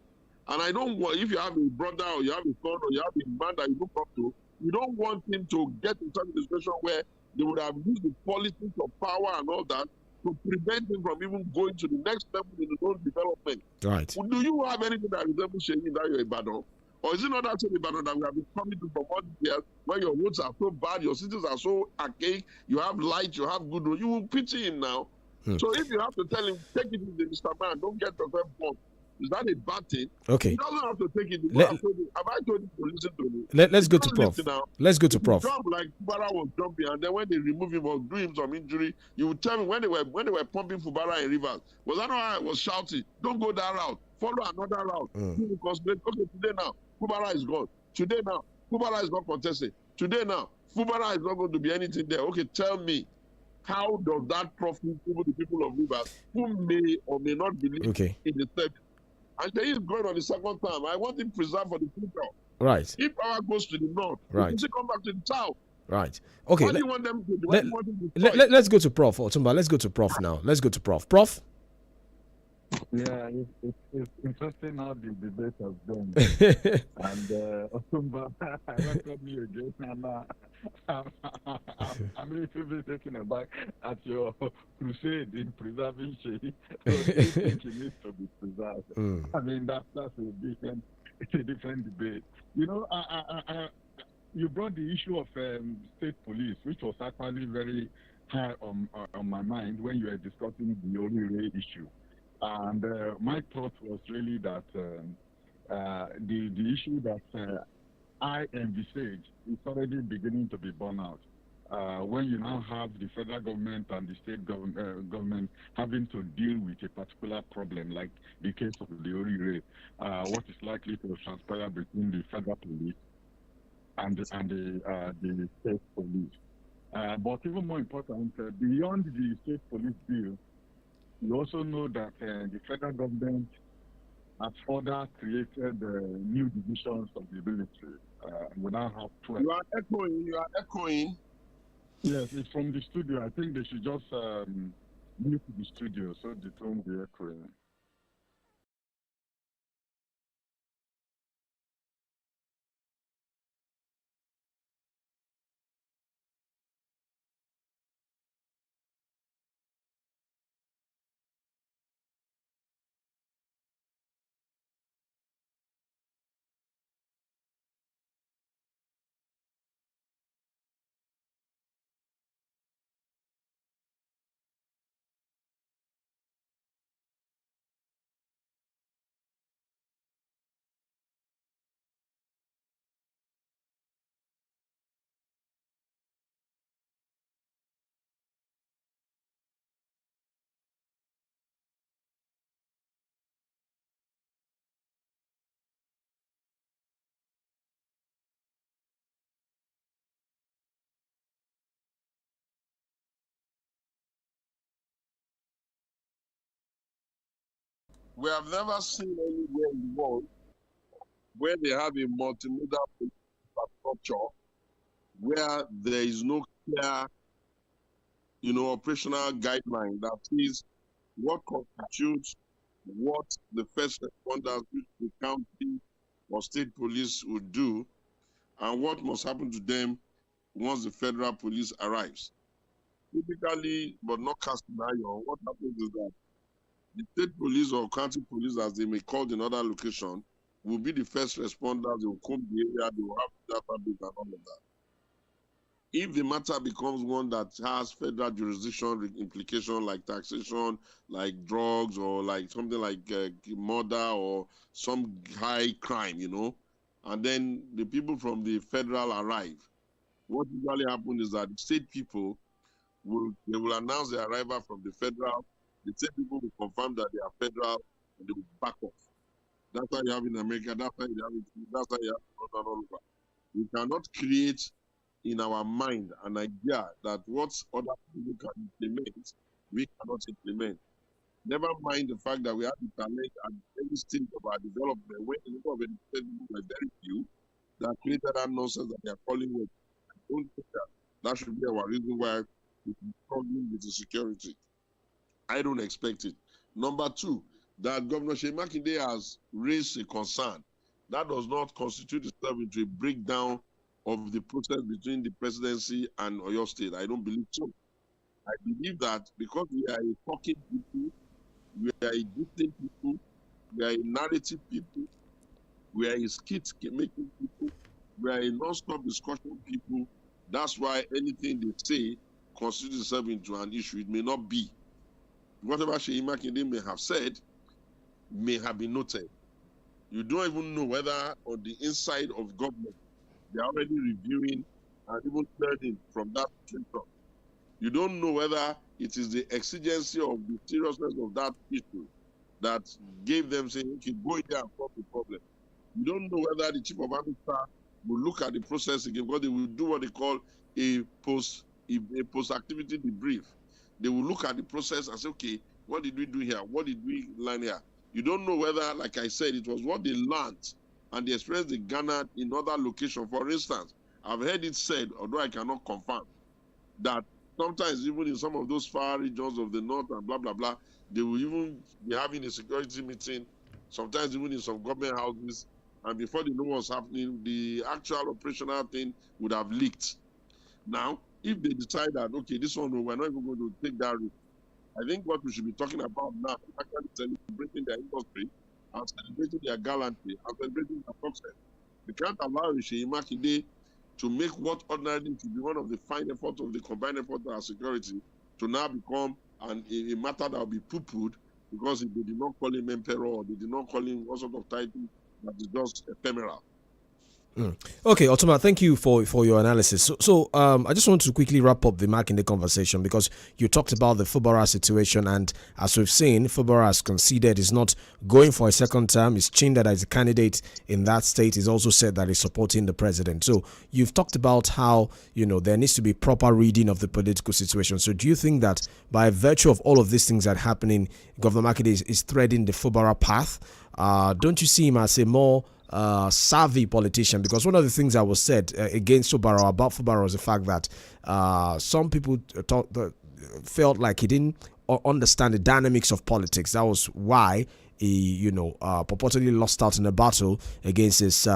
And I don't want, if you have a brother or you have a son or you have a man that you look up to, you don't want him to get in such a situation where they would have used the politics of power and all that to prevent him from even going to the next level in his own development. Right. Do you have anything that resembles Sheyi that you're a Ibadan? Or is it not that same Ibadan that we have been coming to for all these years, where your roads are so bad, your cities are so archaic, you have light, you have good roads, you will pity him now. So if you have to tell him, take it easy, Mr. Man, don't get yourself bombed. Is that a bad thing? Okay. He doesn't have to take it. Have I told you to listen to me? Let's go to Prof. Let's go to Prof. Jump like Fubara was jumping, and then when they remove him or do him some injury, you would tell me when they were pumping Fubara in rivers. Was that why I was shouting? Don't go that route. Follow another route. Okay, today now, Fubara is gone. Today now, Fubara is not contested. Today now, Fubara is not going to be anything there. Okay, tell me, how does that profit even the people of rivers who may or may not believe in the service? And he is going on the second time. I want him preserved for the future. Right. If power goes to the north, right, he come back to the south. Right. Okay. What do you want them to do? Let's go to Prof. Otumba. Let's go to Prof now. Let's go to Prof. Prof. Yeah, it's interesting how the debate has gone. And Otumba, I welcome you again. And I'm a little bit taken aback at your crusade in preserving Sheyi. I think it needs to be preserved. I mean, that's a different debate. You know, you brought the issue of state police, which was actually very high on my mind when you were discussing the OLORUNTOBA issue. And my thought was really that the issue that I envisage is already beginning to be borne out. When you now have the federal government and the state government having to deal with a particular problem, like the case of the OLORUNTOBA, what is likely to transpire between the federal police and the state police. But even more important, beyond the state police bill, you also know that the federal government has further created new divisions of the military. We now have 12. You are echoing. Yes, it's from the studio. I think they should just mute the studio so they don't be echoing. We have never seen anywhere in the world where they have a multimodal infrastructure where there is no clear, operational guideline that is what constitutes what the first responders, which the county or state police would do, and what must happen to them once the federal police arrives. Typically, but not casting iron, what happens is that the state police or county police, as they may call in other location, will be the first responders. They will comb the area, they will have database and all of that. If the matter becomes one that has federal jurisdiction implication, like taxation, like drugs, or like something like murder or some high crime, and then the people from the federal arrive, what usually happens is that the state people will announce their arrival from the federal. The state people will confirm that they are federal and they will back off. That's how you have in America. That's how you have all over. We cannot create in our mind an idea that what other people can implement, we cannot implement. Never mind the fact that we have the talent at every stage of our development, when the number of educated people were very few, that created that nonsense that they are calling with. I don't think that should be our reason why we are struggling with the security. I don't expect it. Number two, that Governor Seyi Makinde has raised a concern. That does not constitute itself into a breakdown of the process between the presidency and Oyo State. I don't believe so. I believe that because we are a talking people, we are a distinct people, we are a narrative people, we are a skit-making people, we are a non-stop discussion people. That's why anything they say constitutes itself into an issue. It may not be. Whatever Seyi Makinde may have said may have been noted. You don't even know whether on the inside of government they are already reviewing and even learning from that situation. You don't know whether it is the exigency of the seriousness of that issue that gave them saying, okay, go in there and solve the problem. You don't know whether the chief of army staff will look at the process again, because they will do what they call a post-activity debrief. They will look at the process and say, okay, what did we do here? What did we learn here? You don't know whether, like I said, it was what they learned and the experience they garnered in other locations. For instance, I've heard it said, although I cannot confirm, that sometimes even in some of those far regions of the north and blah, blah, blah, they will even be having a security meeting, sometimes even in some government houses, and before they know what's happening, the actual operational thing would have leaked. Now, if they decide that, okay, this one, we're not even going to take that risk, I think what we should be talking about now is actually celebrating their industry and celebrating their gallantry and celebrating their success. We can't allow Seyi Makinde to make what ordinarily should be one of the fine efforts of the combined effort of our security to now become a matter that will be poo-pooed because they did not call him emperor or they did not call him what sort of title that is just ephemeral. Okay, Otoma, thank you for your analysis. So I just want to quickly wrap up the Makinde conversation because you talked about the Fubara situation, and as we've seen, Fubara has conceded he's not going for a second term. He's Chinda as a candidate in that state. He's also said that he's supporting the president. So you've talked about how, there needs to be proper reading of the political situation. So do you think that by virtue of all of these things that are happening, Governor Makinde is threading the Fubara path? Don't you see him as a more savvy politician? Because one of the things that was said against Fubara, about Fubara, was the fact that some people felt like he didn't understand the dynamics of politics. That was why he, purportedly lost out in a battle against his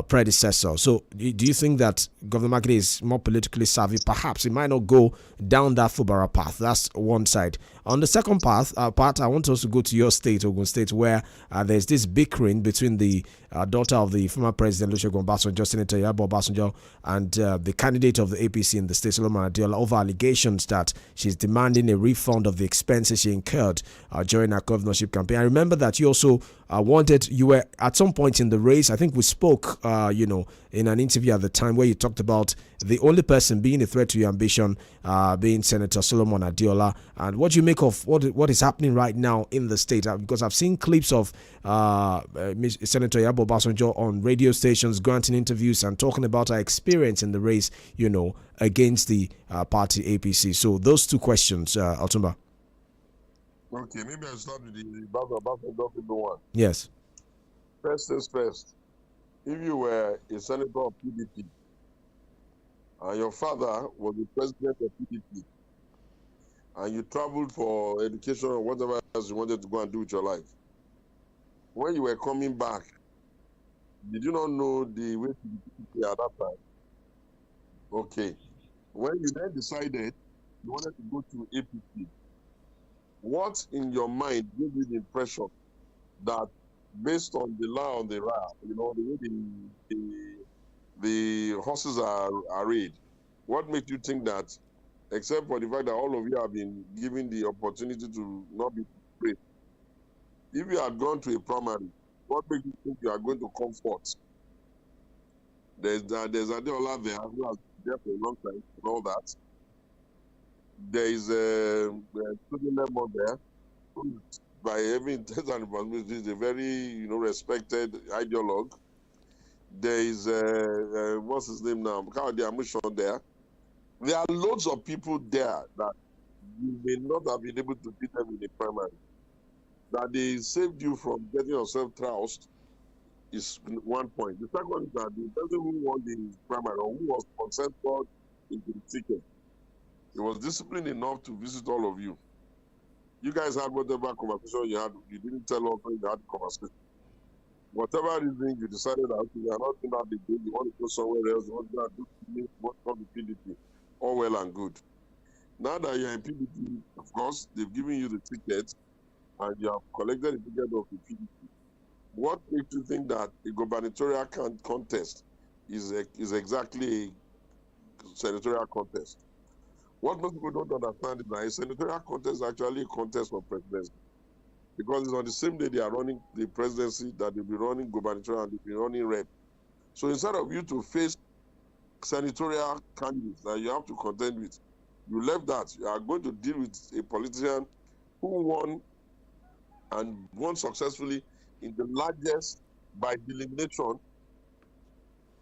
predecessor. So do you think that Governor Makinde is more politically savvy? Perhaps he might not go down that Fubara path. That's one side. On the second part, I want us to go to your state, Ogun State, where there's this bickering between the daughter of the former president, Olusegun Obasanjo, Senator Iyabo Obasanjo, and the candidate of the APC in the state, Solomon Adiola, over allegations that she's demanding a refund of the expenses she incurred during her governorship campaign. I remember that you also you were at some point in the race. I think we spoke, in an interview at the time where you talked about the only person being a threat to your ambition being Senator Solomon Adiola. And what do you make of what is happening right now in the state? Because I've seen clips of Senator Iyabo Obasanjo on radio stations granting interviews and talking about her experience in the race, against the party APC. So those two questions, Otumba. Okay, maybe I'll start with the Obasanjo one. Yes. First things first. If you were a senator of PDP and your father was the president of PDP and you traveled for education or whatever else you wanted to go and do with your life, when you were coming back, did you not know the way to the PDP at that time? Okay. When you then decided you wanted to go to APC, what in your mind gave you the impression that based on the law on the route, the way the horses are arrayed, what makes you think that, except for the fact that all of you have been given the opportunity to not be afraid, if you had gone to a primary, what makes you think you are going to come forth? There's Adeola there who has been there for a long time and all that. There is a student member there who, by every intent and responsibility, is a very respected ideologue. There is what's his name now? 𝐃𝐈𝐒 there. There are loads of people there that you may not have been able to beat them in the primary. That they saved you from getting yourself trounced is one point. The second is that the person who won the primary or who was consented into the ticket, he was disciplined enough to visit all of you. You guys had whatever conversation you had. You didn't tell us when you had the conversation. Whatever reason you decided that okay, you are not doing that again, you want to go somewhere else, you want to do things, what from the PDP. All well and good. Now that you're in PDP, of course, they've given you the ticket and you have collected the ticket of the PDP. What makes you think that a gubernatorial contest is exactly a senatorial contest? What most people don't understand is that a senatorial contest is actually a contest for presidency. Because it's on the same day they are running the presidency that they'll be running gubernatorial and they'll be running rep. So instead of you to face senatorial candidates that you have to contend with, you left that. You are going to deal with a politician who won and won successfully in the largest by delineation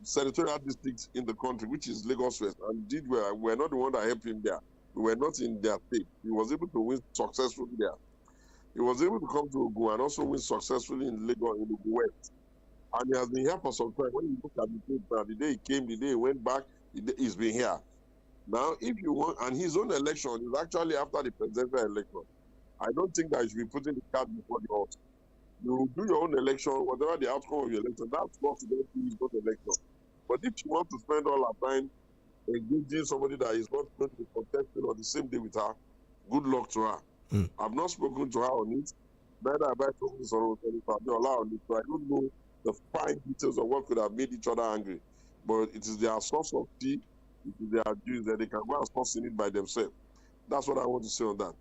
senatorial districts in the country, which is Lagos West, and did well. We're not the one that helped him there. We were not in their state. He was able to win successfully there. He was able to come to Ogun and also win successfully in Lagos, in Ogun West. And he has been here for some time. When you look at the tape now, the day he came, the day he went back, he's been here. Now, if you want, and his own election is actually after the presidential election. I don't think that you should be putting the cart before the horse. You do your own election, whatever the outcome of your election, that's what you don't do his own election. But if you want to spend all our time engaging somebody that is not going to be contesting on the same day with her, good luck to her. I've not spoken to her on it. Neither have I spoken to Fabiola on it. So I don't know the fine details of what could have made each other angry. But it is their source of tea, it is their juice that they can go and source in it by themselves. That's what I want to say on that.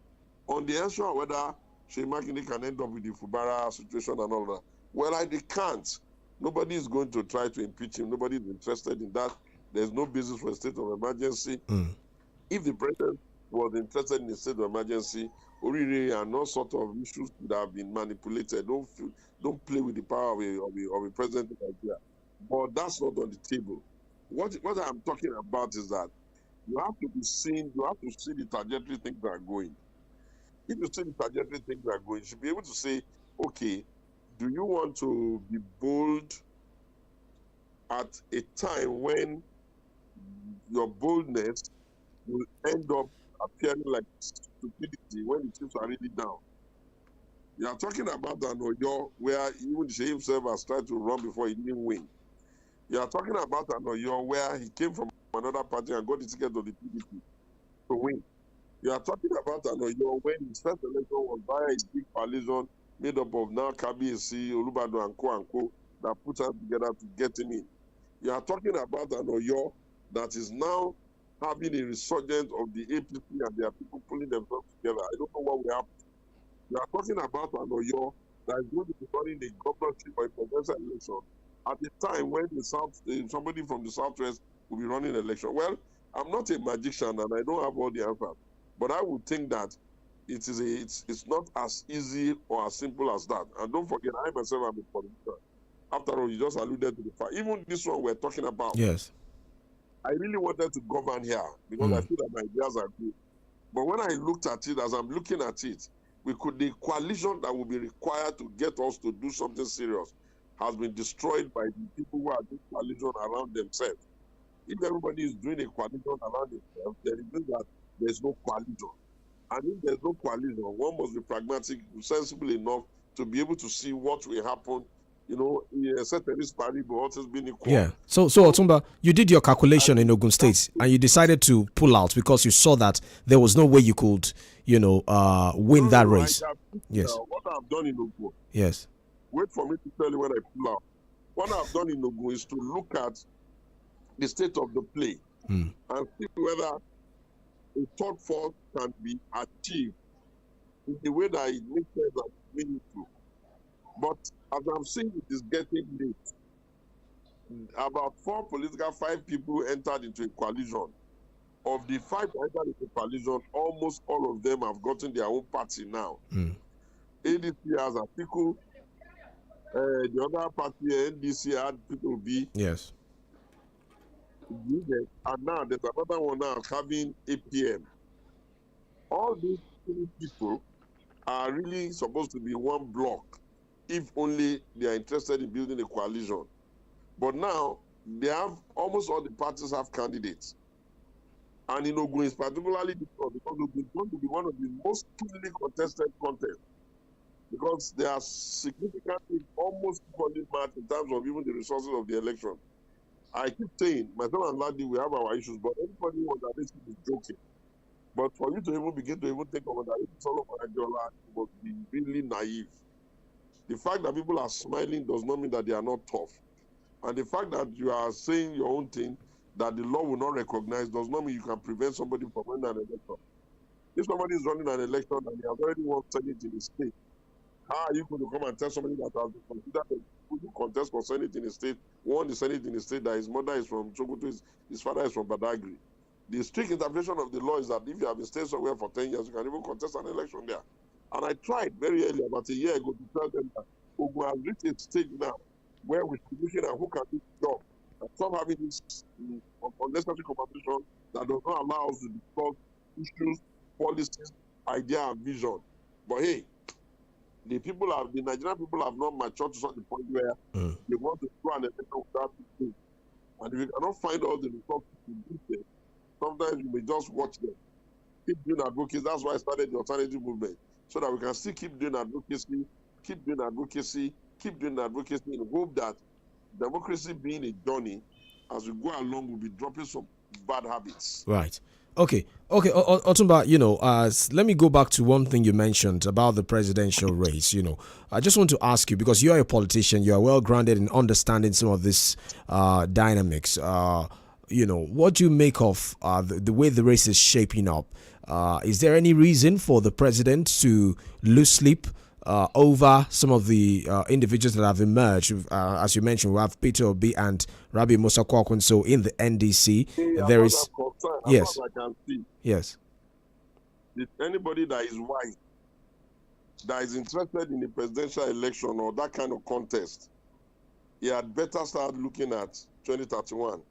On the issue of whether Ķeyi Makinde can end up with the Fubara situation and all that, well, they can't. Nobody is going to try to impeach him. Nobody is interested in that. There's no basis for a state of emergency. If the president was interested in a state of emergency, Oriri and all sort of issues that have been manipulated. Don't play with the power of a president in Nigeria. But that's not on the table. What I'm talking about is that you have to see the trajectory things are going. If you see the trajectory things are going, you should be able to say, okay, do you want to be bold at a time when your boldness will end up appearing like stupidity when the chips are really down? You are talking about an Oyo where even Ķeyi himself has tried to run before he didn't win. You are talking about an Oyo where he came from another party and got the ticket of the PDP to win. You are talking about an Oyo when his first election was via a big coalition made up of now 𝐃𝐈𝐒, Olubado and 𝐶 that put us together to get him in. You are talking about an Oyo that is now having a resurgence of the APC and there are people pulling themselves together. I don't know what will happen. You are talking about an Oyo that is going to be running the governorship or a presidential election at a time when somebody from the Southwest will be running an election. Well, I'm not a magician and I don't have all the answers, but I would think that it's not as easy or as simple as that. And don't forget, I myself am a politician. After all, you just alluded to the fact. Even this one we're talking about. Yes. I really wanted to govern here because I feel that my ideas are good. But when I looked at it, as I'm looking at it, the coalition that will be required to get us to do something serious has been destroyed by the people who are doing coalition around themselves. If everybody is doing a coalition around themselves, then it means that there's no coalition. And if there's no coalition, one must be pragmatic, sensible enough to be able to see what will happen. You know, ceteris paribus has been equal. Yeah. So Otumba, you did your calculation in Ogun State and you decided to pull out because you saw that there was no way you could, win that race. Yes. What I've done in Ogun. Yes. Wait for me to tell you when I pull out. What I've done in Ogun is to look at the state of the play and see whether a third force can be achieved in the way that it makes sense and meaningful. But as I'm seeing, it is getting late. About 5 people entered into a coalition. Of the 5 that entered into a coalition, almost all of them have gotten their own party now. ADC has Atiku, the other party, NDC, had people be. Yes. And now there's another one now having APM. All these 3 people are really supposed to be one block if only they are interested in building a coalition. But now, almost all the parties have candidates. And in Ogun is particularly difficult because Ogun is going to be one of the most keenly contested contests because they are significantly almost equally matched in terms of even the resources of the election. I keep saying, myself and Ladi, we have our issues, but anybody who underrated is joking. But for you to even begin to even think of underrating Solomon Adiola, you must be really naive. The fact that people are smiling does not mean that they are not tough. And the fact that you are saying your own thing that the law will not recognize does not mean you can prevent somebody from winning an election. If somebody is running an election and he has already won Senate in the state, how are you going to come and tell somebody that has been considered a good contest for Senate in the state, won the Senate in the state, that his mother is from Sokoto, his father is from Badagry? The strict interpretation of the law is that if you have been staying somewhere for 10 years, you can even contest an election there. And I tried very early, about a year ago, to tell them that Ogun has reached a stage now where we're looking at who can do the job. And stop having this unnecessary conversation that does not allow us to discuss issues, policies, idea, and vision. But hey, the Nigerian people have not matured to such a point where they want to do an election without this. And if you cannot find all the resources to do them, sometimes you may just watch them. Keep doing advocacy. That's why I started the alternative movement, so that we can still keep doing advocacy, in hope that democracy being a journey, as we go along, we'll be dropping some bad habits. Right. Okay, Otumba, let me go back to one thing you mentioned about the presidential race. I just want to ask you, because you are a politician, you are well grounded in understanding some of this dynamics. What do you make of the way the race is shaping up? Is there any reason for the president to lose sleep over some of the individuals that have emerged? As you mentioned, we have Peter Obi and Rabi Musa Kwankwaso in the NDC. There is, yes, I can see. Yes. If anybody that is wise, that is interested in the presidential election or that kind of contest, he had better start looking at 2031.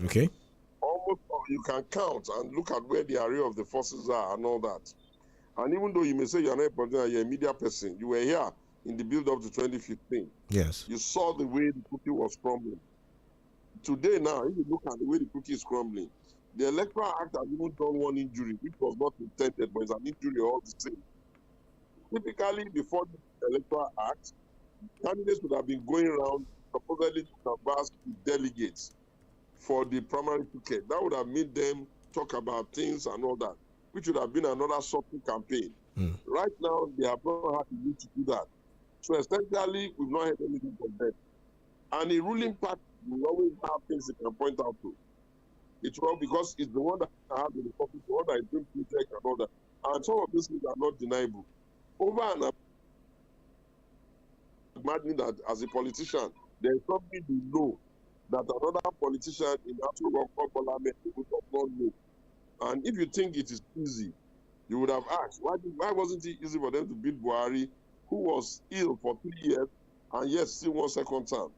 Okay. Almost you can count and look at where the array of the forces are and all that. And even though you may say you're not a politician, you're a media person, you were here in the build-up to 2015. Yes. You saw the way the cookie was crumbling. Today now, if you look at the way the cookie is crumbling, the Electoral Act has even done one injury, which was not intended, but it's an injury all the same. Typically, before the Electoral Act, candidates would have been going around supposedly to canvass delegates for the primary ticket. That would have made them talk about things and all that, which would have been another subtle campaign. Right now, they have not had the need to do that. So essentially, we've not heard anything from them. And the ruling party will always have things they can point out to. It's wrong because it's the one that has the Republic, the one that is doing project and all that. And some of these things are not deniable. Over and above, imagining that as a politician, there is something you know that another politician in Afro Rock Parliament would have not know. And if you think it is easy, you would have asked, why wasn't it easy for them to beat Buhari, who was ill for 3 years and yet still won second term?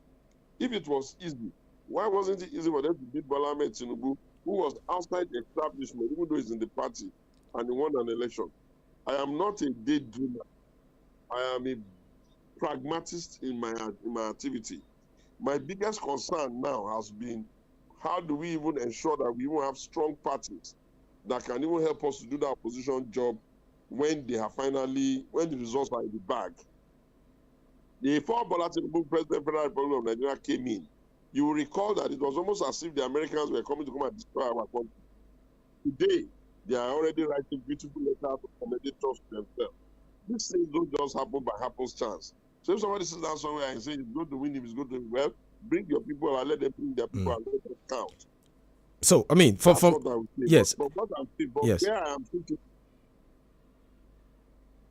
If it was easy, why wasn't it easy for them to beat Bola Ahmed Tinubu, who was outside the establishment, even though he's in the party, and he won an election? I am not a daydreamer. I am a pragmatist in my activity. My biggest concern now has been, how do we even ensure that we even have strong parties that can even help us to do that opposition job when they have when the results are in the bag? Before Bola Tinubu, President of the Federal Republic of Nigeria, came in, you will recall that it was almost as if the Americans were coming to come and destroy our country. Today, they are already writing beautiful letters of commendation to themselves. These things don't just happen by happenstance. So if somebody sits down somewhere and says, it's going to win, if it's going to win, well, bring your people and let them bring their people and let them count. So, I mean, from yes. But what I'm saying, but yes. where I am thinking,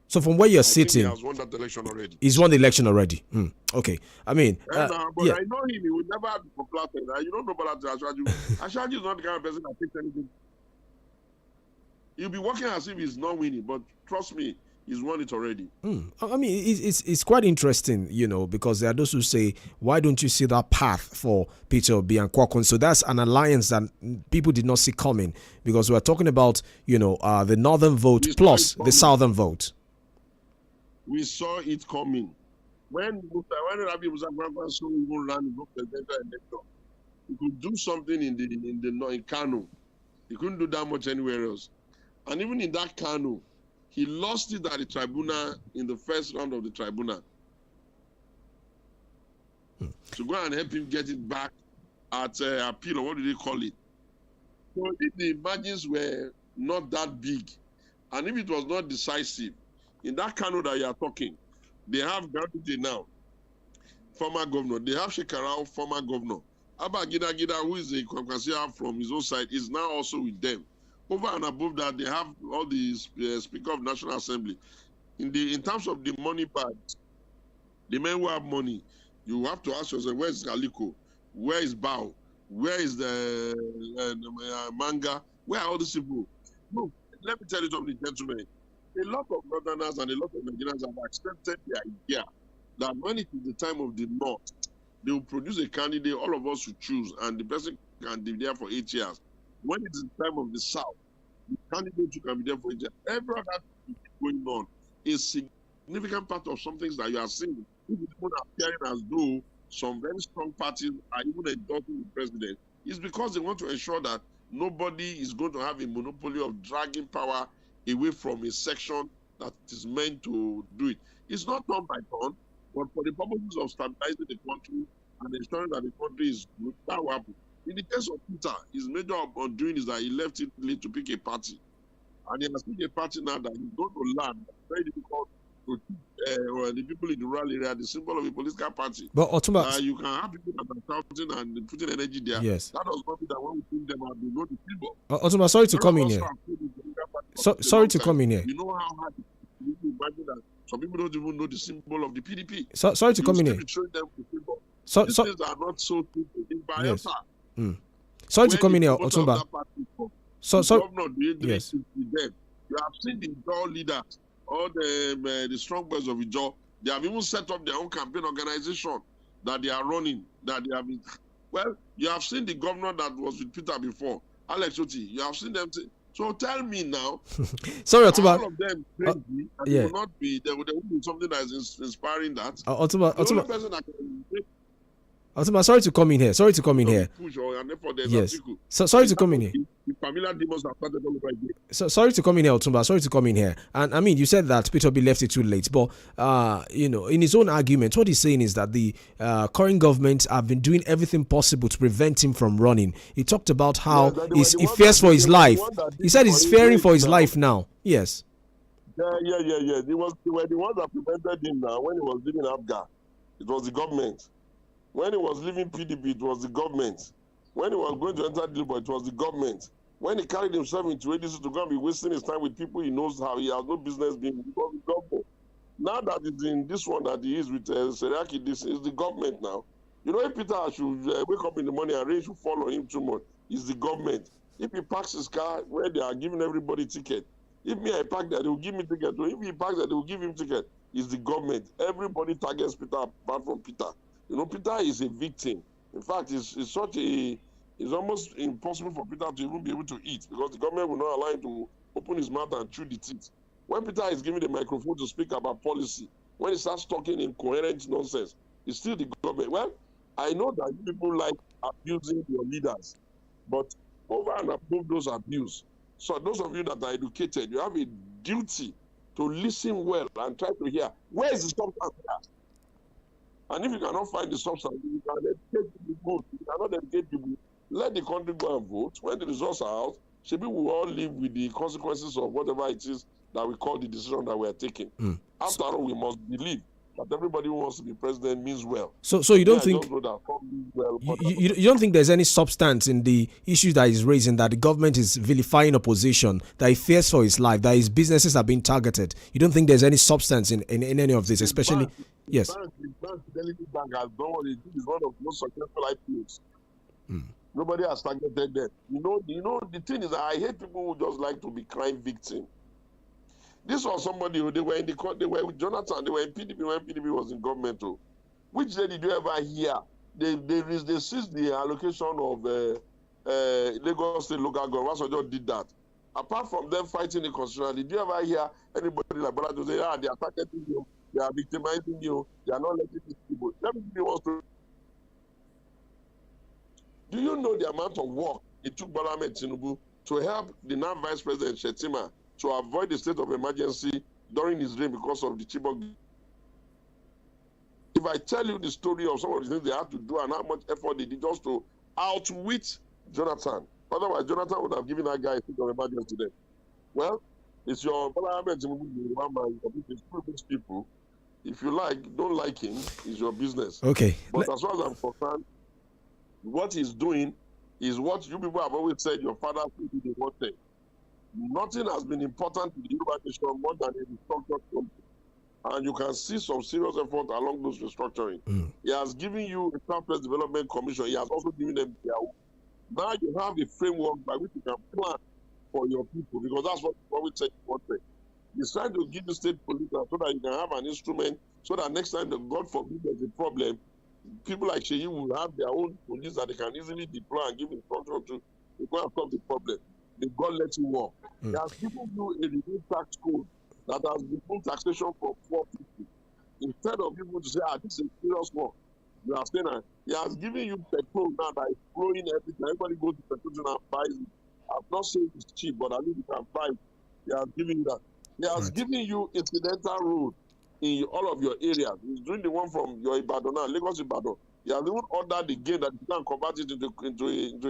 so from where you're sitting, he has won that election already. He's won the election already. Okay. I mean, but yeah. I know him. He will never be complacent. You don't know about Ashwaju. Ashwaju is not the kind of person that takes anything. He'll be working as if he's not winning, but trust me, he's won it already. I mean, it's quite interesting, because there are those who say, why don't you see that path for Peter Obi and Kwankwaso? So that's an alliance that people did not see coming, because we're talking about, the northern vote plus the southern vote. We saw it coming. When Rabi Musa Kwankwaso even ran the presidential election, he could do something in Kano. He couldn't do that much anywhere else. And even in that Kano, he lost it at the tribunal in the first round of the tribunal. To go and help him get it back at appeal, or what do they call it? So if the margins were not that big, and if it was not decisive, in that Kano that you are talking, they have Gandhi now, former governor. They have Shekarau, former governor. Abba Gida, who is a Kwakwasiya from his own side, is now also with them. Over and above that, they have all the Speaker of National Assembly. In terms of the money part, the men who have money, you have to ask yourself, where is Kaliko? Where is Bao? Where is the Manga? Where are all these people? Look, let me tell you something, gentlemen. A lot of Northerners and a lot of Nigerians have accepted the idea that when it is the time of the North, they will produce a candidate all of us should choose, and the person can be there for 8 years. When it is the time of the South, the candidate who can be there for 8 years. Every other thing going on is significant part of some things that you are seeing. If it's even appearing as though some very strong parties are even endorsing the president, it's because they want to ensure that nobody is going to have a monopoly of dragging power away from a section that is meant to do it. It's not turn by turn, but for the purposes of stabilizing the country and ensuring that the country is good, that will happen. In the case of Peter, his major undoing is that he left it late to pick a party. And he has picked a party now that he's going to learn. It's very difficult to teach the people in the rural area the symbol of a political party. But Otumba, you can have people that are shouting and putting energy there. Yes. That does not mean that when we bring them out, they know the symbol. Otumba, sorry to come in here. Sorry to come in here. You know how hard it is to imagine that some people don't even know the symbol of the PDP. Sorry to come in here. Showing them the symbol. These things are not so simple. In Bayelsa, yes. Sorry to come in here, Otumba. Yes. You have seen the Ijaw leaders, all the strong boys of Ijaw. They have even set up their own campaign organization that they are running. That they have been. Well, you have seen the governor that was with Peter before, Alex Oti. You have seen them. So tell me now. Sorry, Otumba. All of them crazy, and they will not be. There will be something that is inspiring that. Otumba. The only person that can Otumba, sorry to come in here. Sorry to come in here. Yes. So sorry to come in here. So sorry to come in here, Otumba. Sorry to come in here. And I mean, you said that Peter Obi left it too late, but in his own argument, what he's saying is that the current government have been doing everything possible to prevent him from running. He talked about how he fears for his life. He said he's fearing for his life now. Yes. Yeah. They were the ones that prevented him now when he was leaving Abga. It was the government. When he was leaving PDP, it was the government. When he was going to enter Labour, it was the government. When he carried himself into ADC to go and be wasting his time with people he knows how he has no business being, it was the government. Now that it's in this one that he is with Seriaki, this is the government now. You know, if Peter should wake up in the morning and rain should fall on him too much, it's the government. If he parks his car where they are giving everybody ticket, if me I park there, they will give me ticket. Or if he parks there, they will give him ticket. It's the government. Everybody targets Peter apart from Peter. You know, Peter is a victim. In fact, it's almost impossible for Peter to even be able to eat because the government will not allow him to open his mouth and chew the teeth. When Peter is given the microphone to speak about policy, when he starts talking incoherent nonsense, it's still the government. Well, I know that people like abusing your leaders, but over and above those abuse, so those of you that are educated, you have a duty to listen well and try to hear, where is the substance here? And if you cannot find the substance, you can educate people vote. You cannot educate people. Let the country go and vote. When the results are out, maybe we will all live with the consequences of whatever it is that we call the decision that we are taking. After all, we must believe that everybody who wants to be president means well. So you don't think you don't think there's any substance in the issues that he's raising, that the government is vilifying opposition, that he fears for his life, that his businesses are being targeted? You don't think there's any substance in any of this, especially? Yes. The bank has done what it is one of the most successful IPOs. Nobody has targeted them. You know, the thing is that I hate people who just like to be crime victim. This was somebody who they were with Jonathan, they were in PDP when PDP was in government. Which day did you ever hear? They seized the allocation of Lagos State local government. Wasojo did that. Apart from them fighting the constitution, did you ever hear anybody like Bola to say, they are targeting you, they are victimizing you, they are not letting these people? Let me give you one story. Do you know the amount of work it took Bola Ahmed Tinubu to help the now Vice President Shetima to avoid the state of emergency during his reign because of the Chibok. If I tell you the story of some of the things they had to do and how much effort they did just to outwit Jonathan, otherwise Jonathan would have given that guy a state of emergency today. Well, it's your people. If you like, don't like him, it's your business. Okay. But as far as I'm concerned, what he's doing is what you people have always said your father did in one thing. Nothing has been important to the Yoruba nation more than a restructured country. And you can see some serious effort along those restructuring. He has given you a Southwest Development Commission. He has also given them their own. Now you have a framework by which you can plan for your people, because that's what we always say in one thing. He's trying to give you state police so that you can have an instrument so that next time, God forbid, there's a problem, people like Sheyi will have their own police that they can easily deploy and give instruction to go and solve the problem. If God lets you work. He has given you a renewed tax code that has removed taxation from 450. Instead of people to say, this is a serious one, you are saying that he has given you petrol now that is flowing everything. Everybody goes to petrol station and buys it. I'm not saying it's cheap, but at least you can buy it. He has given you that. He has given you incidental road in all of your areas. He's doing the one from your Ibadan now, Lagos Ibadan. He has even ordered the gate that you can convert it into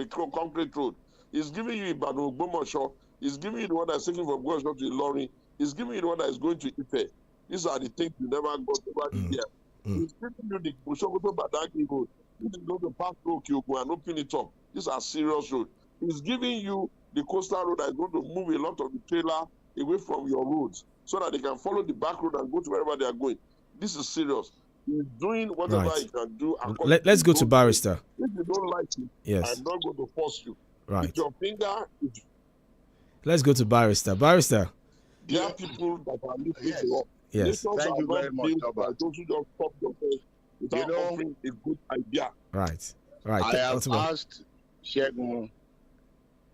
a concrete road. He's giving you Ibadan Ogbomoso. He's giving you the one that's taking from Ogbomoso to Ilorin. He's giving you the one that is going to Ife. These are the things you never got over the year. He's giving you the Oshogoto Badagi road. This is going to pass through Kyoko and open it up. These are serious roads. He's giving you the coastal road that is going to move a lot of the trailer away from your roads so that they can follow the back road and go to wherever they are going. This is serious. He's doing whatever he can do. Let's go to Barrister. If you don't like it, yes, I'm not going to force you. Right. With your finger, let's go to Barrister. Barrister. There are people that are listening to us. Yes. Thank you very much, Toba. Those who just stop themselves without offering a good idea. Right. Right. I have asked Shegun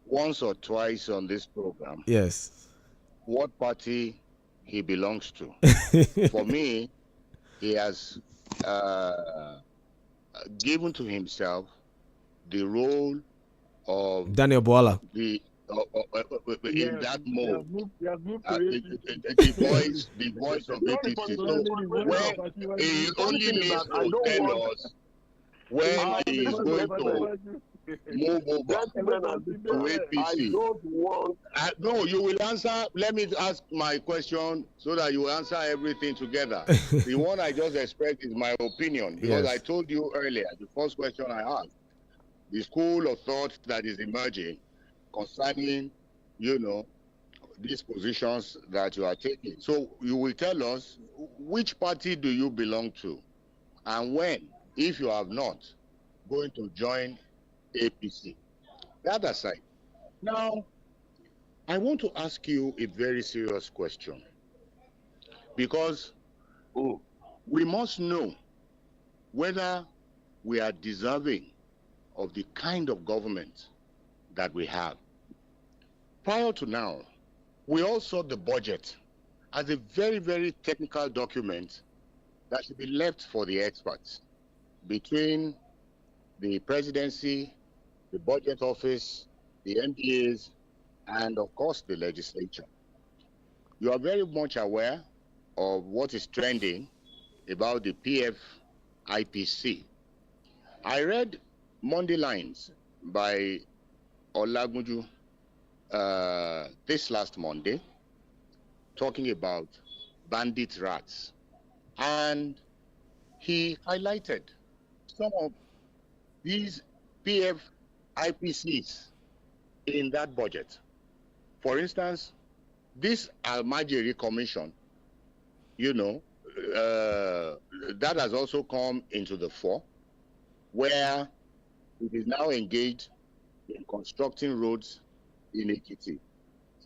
once or twice on this program. Yes. What party he belongs to. For me, he has given to himself the role of Daniel Boala. The in that mode, the voice of APC. So when he only needs to tell us when he is going to move over to APC. No, you will answer. Let me ask my question so that you answer everything together. The one I just expressed is my opinion, because I told you earlier, the first question I asked, the school of thought that is emerging concerning, these positions that you are taking. So you will tell us, which party do you belong to? And when, if you have not, going to join APC? That aside. Now, I want to ask you a very serious question. Because we must know whether we are deserving of the kind of government that we have. Prior to now, we all saw the budget as a very, very technical document that should be left for the experts between the presidency, the budget office, the MPAs, and of course the legislature. You are very much aware of what is trending about the PFIPC. I read Monday Lines by Olagunju this last Monday, talking about bandit rats, and he highlighted some of these PFIPCs in that budget. For instance, this Almajiri Commission, that has also come into the fore, where it is now engaged in constructing roads in Ekiti,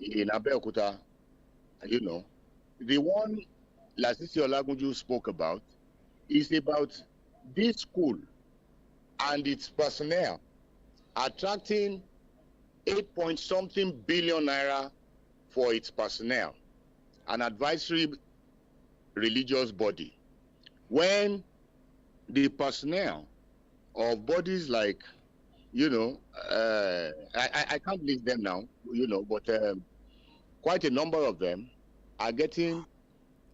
in Abeokuta. The one Lasisi Olagunju spoke about is about this school and its personnel attracting 8-point-something billion naira for its personnel, an advisory religious body, when the personnel of bodies like, I I can't list them now, but quite a number of them are getting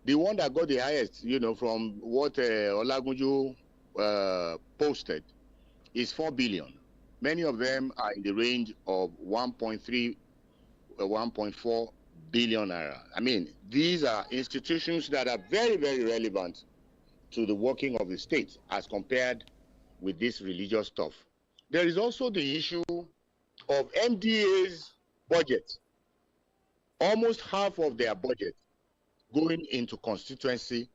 the one that got the highest, from what Olagunju posted is 4 billion. Many of them are in the range of 1.3, 1.4 billion naira. I mean, these are institutions that are very, very relevant to the working of the state as compared with this religious stuff. There is also the issue of MDA's budget. Almost half of their budget going into constituency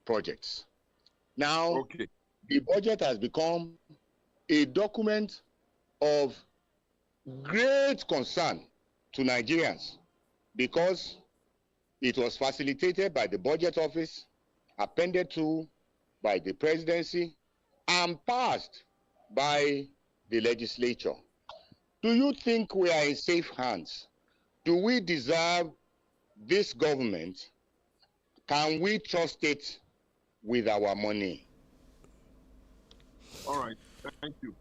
projects. Now, the budget has become a document of great concern to Nigerians because it was facilitated by the budget office, appended to by the presidency, and passed by the legislature. Do you think we are in safe hands? Do we deserve this government? Can we trust it with our money? All right, thank you.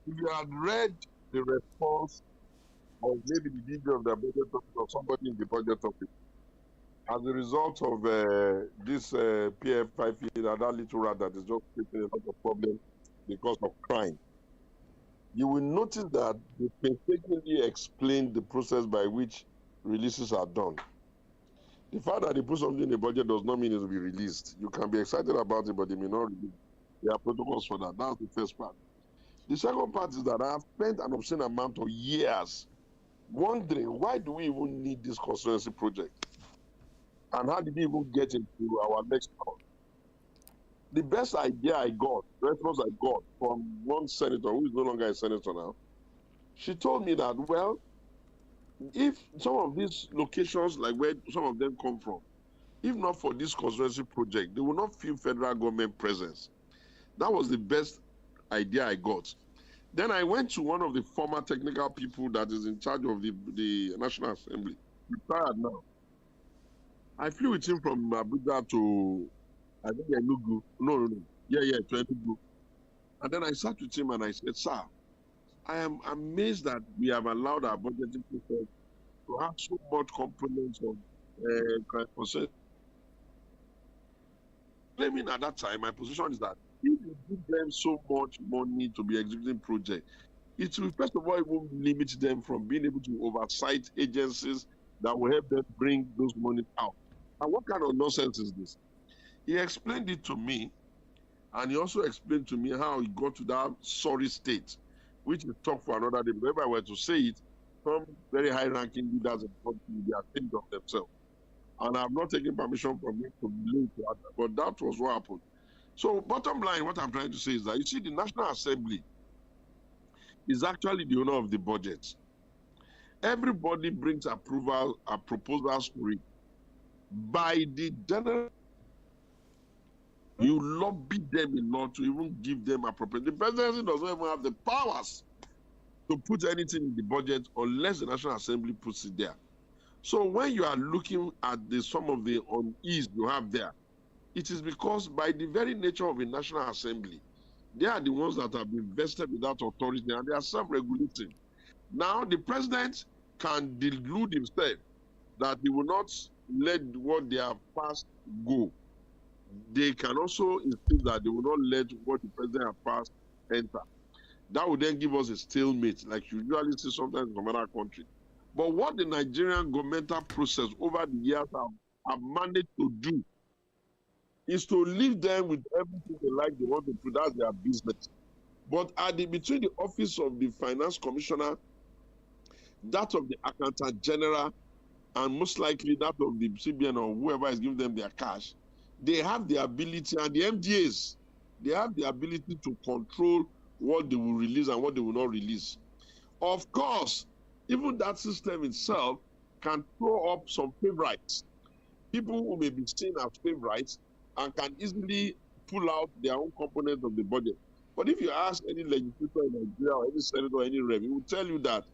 If you had read the response of maybe the DG of the budget office or somebody in the budget office, as a result of this PFI, that little rat that is just creating a lot of problems because of crime, you will notice that they painstakingly explained the process by which releases are done. The fact that they put something in the budget does not mean it will be released. You can be excited about it, but they may not release. There are protocols for that. That's the first part. The second part is that I have spent an obscene amount of years wondering, why do we even need this constituency project? And how did we even get into our next round? The best idea I got, the response I got from one senator who is no longer a senator now, she told me that, well, if some of these locations, like where some of them come from, if not for this constituency project, they will not feel federal government presence. That was the best idea I got. Then I went to one of the former technical people that is in charge of the National Assembly, retired now. I flew with him from Abuja to, I think, Enugu. No. Yeah, to Enugu. And then I sat with him and I said, sir, I am amazed that we have allowed our budgeting process to have so much components of process. Claiming at that time, my position is that if you give them so much money to be executing projects, it will first of all even limit them from being able to oversight agencies that will help them bring those money out. And what kind of nonsense is this? He explained it to me, and he also explained to me how he got to that sorry state, which is talk for another day. But if I were to say it, some very high-ranking leaders in the country, they are thinking of themselves. And I'm not taking permission from him to relate to that, but that was what happened. So bottom line, what I'm trying to say is that, you see, the National Assembly is actually the owner of the budget. Everybody brings approval, proposals for it. By the general, you lobby them enough to even give them appropriate. The presidency doesn't even have the powers to put anything in the budget unless the National Assembly puts it there. So when you are looking at some of the unease you have there, it is because by the very nature of a National Assembly, they are the ones that have been vested with that authority and they are self-regulating. Now the president can delude himself that he will not let what they have passed go. They can also insist that they will not let what the president has passed enter. That would then give us a stalemate, like you usually see sometimes in some other countries. But what the Nigerian governmental process over the years have managed to do is to leave them with everything they like, they want to do. That's their business. But between the office of the finance commissioner, that of the accountant general, and most likely that of the CBN or whoever is giving them their cash, they have the ability, and the MDAs, they have the ability to control what they will release and what they will not release. Of course, even that system itself can throw up some favorites. People who may be seen as favorites and can easily pull out their own component of the budget. But if you ask any legislator in Nigeria or any senator or any rep, he will tell you that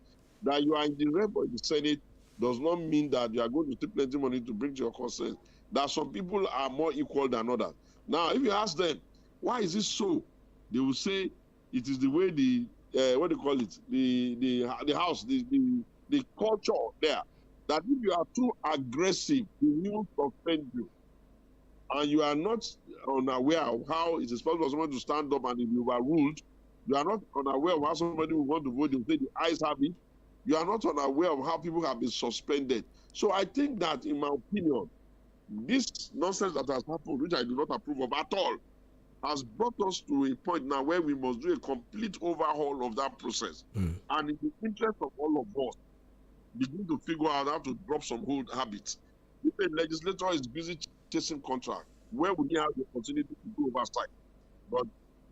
you are in the rep or the Senate does not mean that you are going to take plenty money to bring to your consent. That some people are more equal than others. Now, if you ask them, why is this so? They will say it is the way the what do you call it? The house, the culture there. That if you are too aggressive, they will suspend you. And you are not unaware of how it is possible for someone to stand up and if you are ruled, you are not unaware of how somebody will want to vote, they will say the eyes have it. You are not unaware of how people have been suspended. So I think that, in my opinion, this nonsense that has happened, which I do not approve of at all, has brought us to a point now where we must do a complete overhaul of that process. And in the interest of all of us, begin to figure out how to drop some old habits. If a legislator is busy chasing contract, where would he have the opportunity to do oversight? But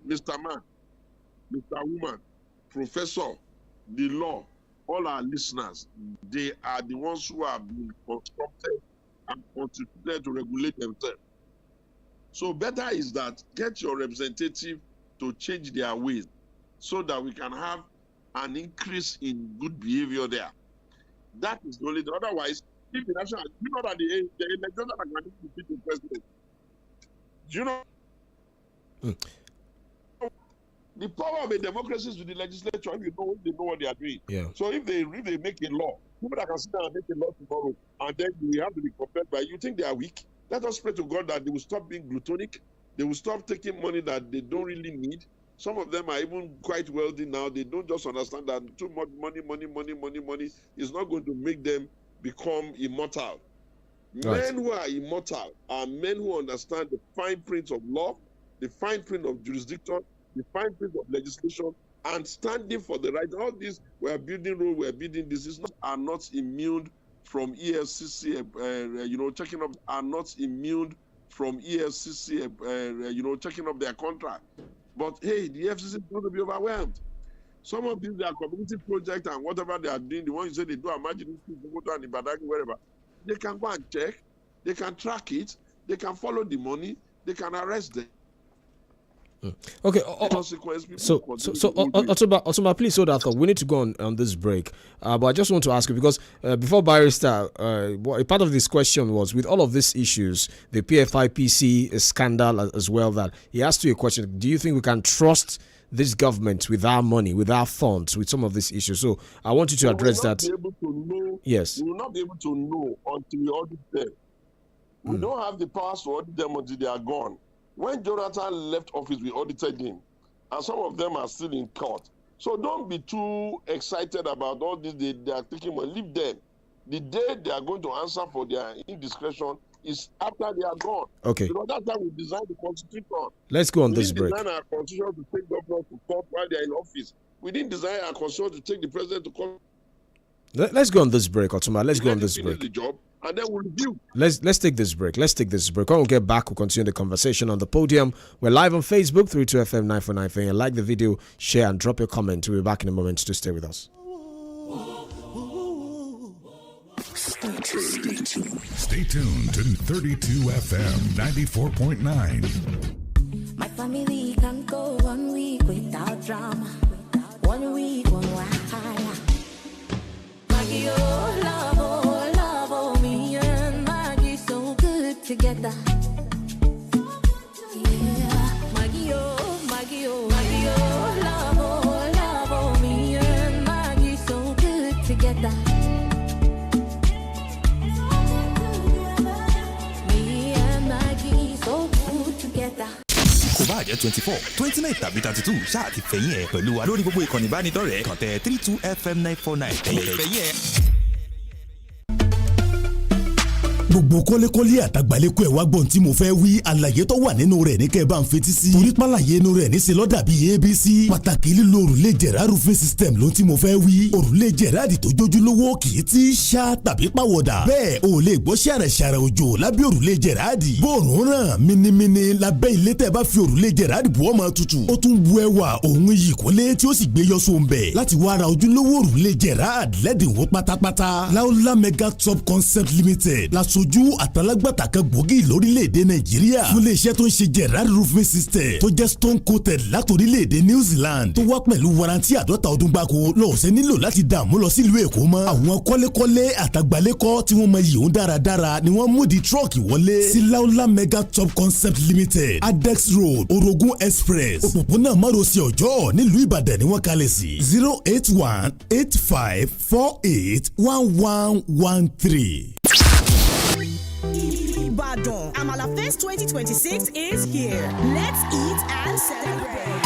Mr. Man, Mr. Woman, Professor, the law, all our listeners, they are the ones who have been constructed and constituted to regulate themselves. So better is that get your representative to change their ways so that we can have an increase in good behavior there. That is the only thing. Otherwise, if the national, you know that the elections are going to defeat the president. Do you know? The power of a democracy is with the legislature. If they know what they are doing. Yeah. So if they make a law, people that can sit down and make a law tomorrow, and then we have to be compared by, you think they are weak? Let us pray to God that they will stop being glutonic. They will stop taking money that they don't really need. Some of them are even quite wealthy now. They don't just understand that too much money is not going to make them become immortal. Right. Men who are immortal are men who understand the fine print of law, the fine print of jurisdiction, the fine print of legislation, and standing for the right. All these, we are building road, we are building this, are not immune from EFCC, checking up, are not immune from EFCC, checking up their contract. But hey, the FCC is going to be overwhelmed. Some of these, their community projects and whatever they are doing, the ones you say they do, imagine wherever, they can go and check, they can track it, they can follow the money, they can arrest them. Okay. So, Otumba, please hold that thought. We need to go on this break. But I just want to ask you, because before Barrister, a part of this question was, with all of these issues, the PFIPC scandal as well, that he asked you a question. Do you think we can trust this government with our money, with our funds, with some of these issues? So I want you to address that. Yes. We will not be able to know until we audit them. We don't have the powers to audit them until they are gone. When Jonathan left office, we audited him, and some of them are still in court. So don't be too excited about all this. They are taking money. Leave them. The day they are going to answer for their indiscretion is after they are gone. Okay. Because that's how we designed the Constitution. Let's go on this break. We didn't design our Constitution to take governors to court while they are in office. We didn't design our Constitution to take the president to court. Let's go on this break, Otuma. Let's go on this break. The job, and then we'll review. Let's take this break. When we get back, we'll continue the conversation on the podium. We're live on Facebook, 32FM 949. Like the video, share, and drop your comment. We'll be back in a moment to stay with us. Stay tuned to 32FM 94.9. My family can go 1 week without drama. 1 week, 1 while. Maggie, oh, love, oh, me and Maggie so good together. Yeah, Maggie, oh, love, oh, me and Maggie so good together. Me and Maggie so good together. Kò bá jẹ́ 24, 29 tàbí 32 ṣáà ti fẹ̀yìn ẹ̀ pẹ̀lú wa lórí gbogbo ìkànnì ìbánidọ́rẹ̀ẹ́ kàn tẹ 32FM 949 fẹ̀yìn ẹ̀. gbogbo kọ́lékọ́lé àtàgbàlékọ́ ẹ̀ wá gbọ́n tí mo fẹ́ wí àlàyé tó wà nínú rẹ̀ ní kẹ́ ẹ bá ń fetí sí. torí pàlàyé inú rẹ̀ ní ṣe bíi abc. pàtàkì lílo òrùlé jẹ̀rá roofing system ló tí mo fẹ́ wí. òrùlé jẹ̀ráàdì tó jójúlówó kì í ti ṣá tàbí pàwọ̀dà. bẹ́ẹ̀ o lè gbọ́ ṣàrẹ̀ṣàrẹ̀ òjò lábẹ́ òrùlé jẹ̀ráàdì. bóòrùn ràn minimini lábẹ́ ilé tẹ́ bá fi òrùlé jẹ̀ráàdì bu ọmọ tutù. ó tún bu ẹwà òun yìí kólé tí ó sì gbé yọ sóńbẹ̀. láti wá ra ojúlówó òrùlé jẹ̀ráàdì lẹ́dínwó pátápátá. Laola Mega Top Concept Limited aṣojú àtàlágbàtà kan gbòógì lórílẹ̀‐èdè Nàìjíríà fún iléeṣẹ́ tó ń ṣe Gerard roofing system tó jẹ́ stone coated látòrílẹ̀‐èdè New Zealand tó wá pẹ̀lú warranty 50 ọdún gbáko lọ́ọ̀ṣẹ́ nílò láti dààmú lọ sílùú Èkó mọ́. Àwọn kọ́lékọ́lé àtàgbálẹ́kọ́ tí wọ́n mọ yìí ń dáradára ni wọ́n mú di trọ́ọ̀kì wọlé sí Laola Mega Top Concept Limited Adex Road Orogun Express òpópónà márosẹ̀ Ọ̀jọ́ nílùú Ìbàdàn ni wọ́n kalẹ̀ sí 08185481113. Ibadan Amala Fest 2026 is here. Let's eat and celebrate.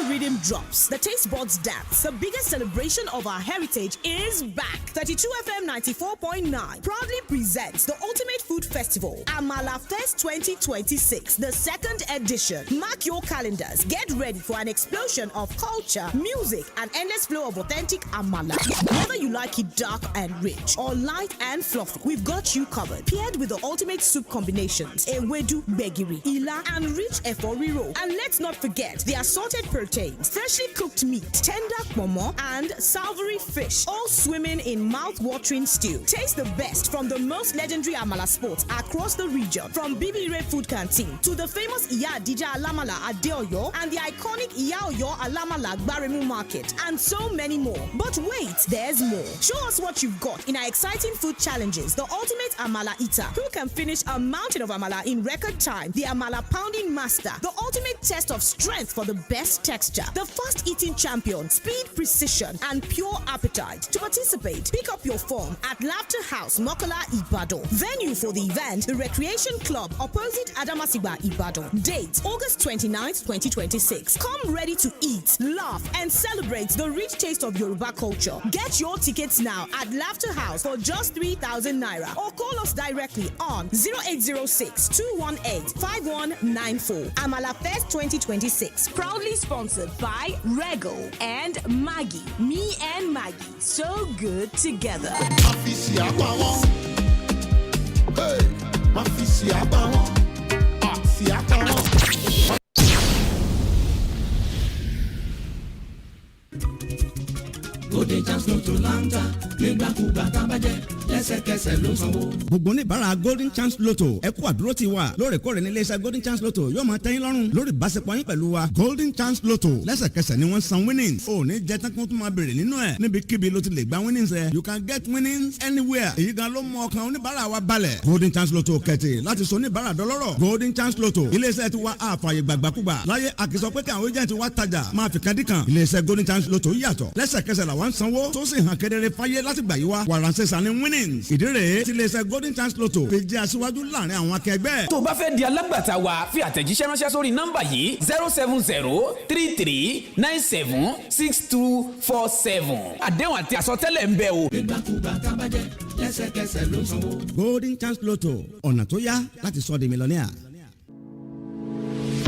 Rhythm drops, the taste buds dance. The biggest celebration of our heritage is back. 32 FM 94.9 proudly presents the Ultimate Food Festival, Amala Fest 2026, the second edition. Mark your calendars. Get ready for an explosion of culture, music, and endless flow of authentic Amala. Whether you like it dark and rich or light and fluffy, we've got you covered. Paired with the ultimate soup combinations, Ewedu, Begiri, Ila, and rich Efori roll. And let's not forget the assorted proteins, freshly cooked meat, tender pomo, and savory fish, all swimming in mouth-watering stew. Taste the best from the most legendary Amala spots across the region, from Bibi Ray Food Canteen to the famous Iya Dija Alamala Adeoyo and the iconic Iya Oyo Alamala Gbaremu Market, and so many more. But wait, there's more. Show us what you've got in our exciting food challenges, the ultimate Amala Eater, who can finish a mountain of Amala in record time, the Amala Pounding Master, the ultimate test of strength for the best texture, the fast eating champion, speed, precision, and pure appetite. To participate, pick up your form at Laughter House, Mokola, Ibadan. Venue for the event, the Recreation Club, opposite Adamasiba, Ibadan. Date, August 29th, 2026. Come ready to eat, laugh, and celebrate the rich taste of Yoruba culture. Get your tickets now at Laughter House for just 3,000 Naira or call us directly on 0806 218 5194. Amala Fest 2026, proudly sponsored by Rego and Maggie. Me and Maggie, so good together. Golden Chance Lotto Lanta nígbàkúgbà tá a bá jẹ lẹ́sẹ̀kẹsẹ̀ ló sanwó. Gbogbo oníbàárà Golden Chance Lotto ẹ kú àdúró ti wa lóòrèkóòrè ní iléeṣẹ́ Golden Chance Lotto yóò máa tẹ́yìn lọ́rùn lórí ìbáṣepọ̀ yín pẹ̀lú wa. Golden Chance Lotto lẹ́sẹ̀kẹsẹ̀ ni wọ́n san winnings ò ní jẹ́ tán kó tún máa bèrè nínú ẹ̀ níbikíbi ló ti lè gba winnings ẹ̀ you can get winnings anywhere èyí gan ló mú ọkàn oníbàárà wa balẹ̀. Golden Chance Lotto kẹ̀tì láti sọ oníbàárà dọlọ́rọ̀. Golden Chance Lotto iléeṣẹ́ ti wa àfààyè gbàgbàkúgbà láyé àkìsọ pé kí àwọn agent wa tajà máa fi kan dí kan. Iléeṣẹ́ Golden Chance Lotto yàtọ̀ lẹ́sẹ̀kẹsẹ̀ làwọn sanwó tó sì hàn kedere fáyé láti gbà yí wa wàràǹsẹ̀sà ni winnings ìdí rèé tí iléeṣẹ́ Golden Chance Lotto fi jẹ́ aṣíwájú láàrin àwọn akẹgbẹ́. tó o bá fẹ́ di alágbàtà wa fi àtẹ̀jíṣẹ́ ránṣẹ́ sórí nọ́mbà yìí 07033976247 àdéhùn àti àsọtẹ́lẹ̀ ń bẹ o. nígbàkúgbà tá a bá jẹ lẹ́sẹ̀kẹsẹ̀ ló sanwó. Golden Chance Lotto ọ̀nà tó yá láti sọ di mílíọ̀nìà.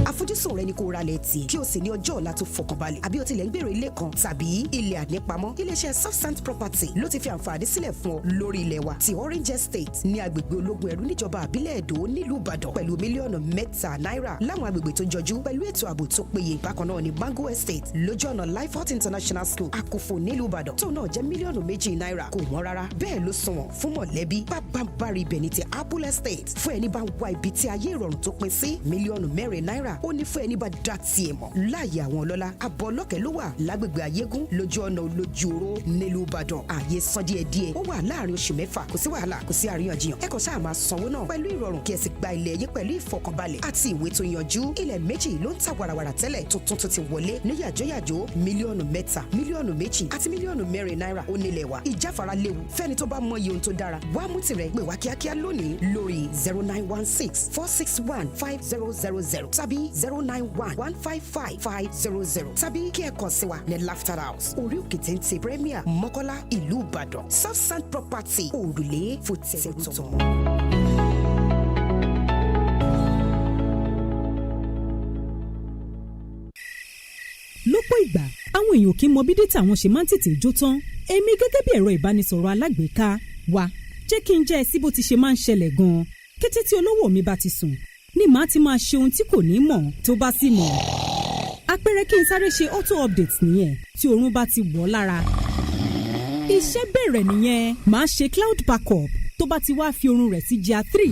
àfojúsùn rẹ ni kó ra lẹ̀ tì kí o sì ní ọjọ́ ọ̀la tó fọkànbalẹ̀ àbí o tilẹ̀ ń gbèrò ilé kan tàbí ilẹ̀ ànípamọ́ iléeṣẹ́ Southsand Property ló ti fi àǹfààní sílẹ̀ fún ọ lórí ilẹ̀ wa ti Orange Estate ní agbègbè ológun ẹ̀rú níjọba àbílẹ̀ Èdó nílùú Ìbàdàn pẹ̀lú mílíọ̀nù 3 náírà láwọn agbègbè tó jọjú pẹ̀lú ètò ààbò tó péye bákan náà ní Mango Estate lójú ọ̀nà Lifehot International School Àkófò nílùú Ìbàdàn tó náà jẹ́ mílíọ̀nù 2 náírà kò wọ́n rárá bẹ́ẹ̀ ló sunwọ̀n fún mọ̀lẹ́bí pápánbárì ibẹ̀ ní ti Apple Estate fún ẹni bá ń wá ibi tí ayé ìrọ̀rùn tó pin sí mílíọ̀nù 4 náírà ó ní fún ẹni bá dá tiẹ̀ mọ̀ láàyè àwọn ọlọ́lá abọ́ ọlọ́kẹ́ ló wà lágbègbè ayégún lójú ọ̀nà olójúoró nílùú Ìbàdàn ààyè san díẹ̀díẹ̀ ó wà láàrin oṣù 6 kò sí wàhálà kò sí àríyànjiyàn ẹ kàn sáà máa sanwó náà pẹ̀lú ìrọ̀rùn kí ẹ sì gba ilẹ̀ yín pẹ̀lú ìfọkànbalẹ̀ àti ìwé tó yanjú ilẹ̀ méjì ló ń ta wàràwàrà tẹ́lẹ̀ tuntun tó ti wọlé ní yàjóyàjó mílíọ̀nù 3 mílíọ̀nù 2 àti mílíọ̀nù 4 náírà ó nílẹ̀ wa ìjáfara léwu fẹ́ni tó bá mọ iye ohun tó dára wá mú tirẹ̀ pè wá kíákíá lónìí lórí 0916-461-5000 tàbí 091-155-500 tàbí kí ẹ kàn sí wa ní Laughter House orí òkè téńté Premier Mọ́kọ́lá ìlú Ìbàdàn Southside Property òrùlé fòtẹ́ẹ̀tọ̀. lọ́pọ̀ ìgbà àwọn èèyàn kì í mọ bí dátà wọn ṣe máa ń tètè jó tán èmi gẹ́gẹ́ bí ẹ̀rọ ìbánisọ̀rọ̀ alágbèéká wa jẹ́ kí n jẹ́ ẹ sí bó ti ṣe máa ń ṣẹlẹ̀ gan-an kété tí olówó mi bá ti sùn ni màá ti máa ṣe ohun tí kò ní mọ̀ tó bá sì mọ̀ àpẹẹrẹ kí n sáré ṣe auto update nìyẹn tí oorun bá ti wọ̀ lára iṣẹ́ bẹ̀rẹ̀ nìyẹn máa ṣe cloud backup tó bá ti wá fi oorun rẹ̀ sí GIA 3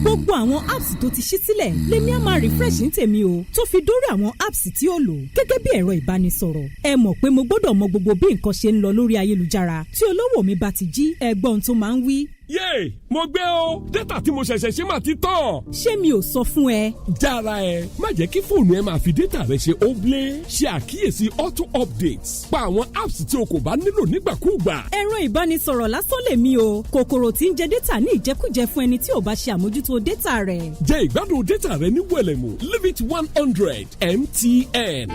gbogbo àwọn apps tó ti ṣí sílẹ̀ lèmi á máa refresh ní tèmi o tó fi dórí àwọn apps tí ó lò gẹ́gẹ́ bí ẹ̀rọ ìbánisọ̀rọ̀ ẹ mọ̀ pé mo gbọ́dọ̀ mọ gbogbo bí nǹkan ṣe ń lọ lórí ayélujára tí olówó mi bá ti jí ẹgbọ́n tó máa ń wí. yéè mo gbé o dátà tí mo ṣẹ̀ṣẹ̀ ṣe máa ti tán. ṣé mi ò sọ fún ẹ. jára ẹ má jẹ́ kí fóònù ẹ máa fi dátà rẹ ṣe óblé ṣe àkíyèsí auto updates pa àwọn apps tí o kò bá nílò nígbàkúùgbà. ẹ̀rọ ìbánisọ̀rọ̀ lásán lèmi o kòkòrò tí ń jẹ dátà ní ìjẹkújẹ fún ẹni tí ò bá ṣe àmójútó dátà rẹ̀. jẹ ìgbádùn dátà rẹ ní wẹ̀lẹ̀mú leave it 100 MTN.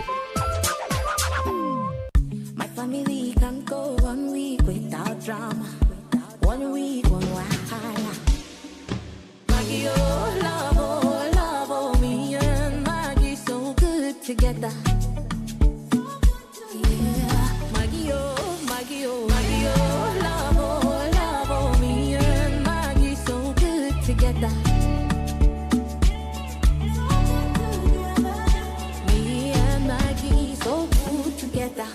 My family can go 1 week without drama. 1 week, 1 wahala. Maggie, oh, love, oh, me and Maggie so good together. Yeah, Maggie, oh, love, oh, me and Maggie so good together. Me and Maggie so good together.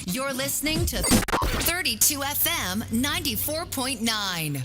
You're listening to 32 FM 94.9.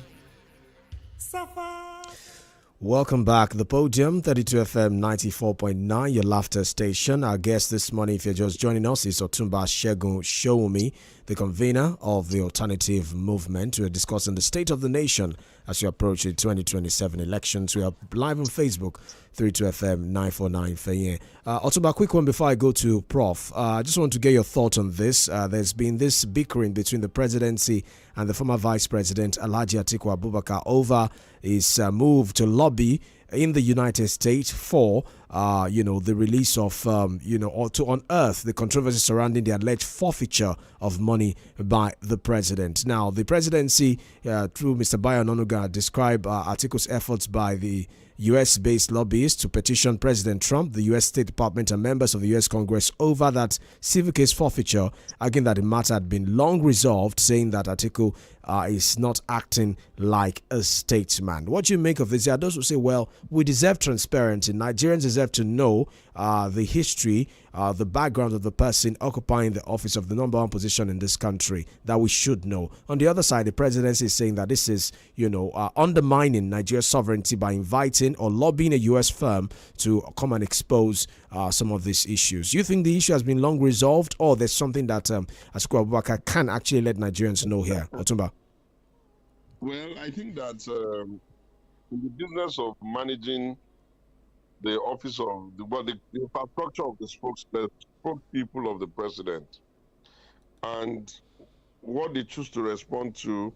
Welcome back. The Podium, 32 FM 94.9, your laughter station. Our guest this morning, if you're just joining us, is Otumba Segun Showumi, the convener of the alternative movement. We're discussing the state of the nation as we approach the 2027 elections. We are live on Facebook, 32 FM 949 Feye. Otumba, quick one before I go to Prof. I just want to get your thoughts on this. There's been this bickering between the presidency and the former vice president, Alhaji Atiku Abubakar, over his move to lobby in the United States for, the release of, or to unearth the controversy surrounding the alleged forfeiture of money by the president. Now, the presidency, through Mr. Bayo Onanuga, described Atiku's efforts by the U.S.-based lobbyists to petition President Trump, the U.S. State Department, and members of the U.S. Congress over that civil case forfeiture, arguing that the matter had been long resolved, saying that Atiku is not acting like a statesman. What do you make of this? There are those who say, well, we deserve transparency. Nigerians deserve to know the history, the background of the person occupying the office of the number one position in this country, that we should know. On the other side, the presidency is saying that this is, undermining Nigeria's sovereignty by inviting or lobbying a U.S. firm to come and expose some of these issues. You think the issue has been long resolved, or there's something that Atiku Abubakar can actually let Nigerians know here? Otumba. Well, I think that in the business of managing the office of the infrastructure of the spokespeople of the president, and what they choose to respond to,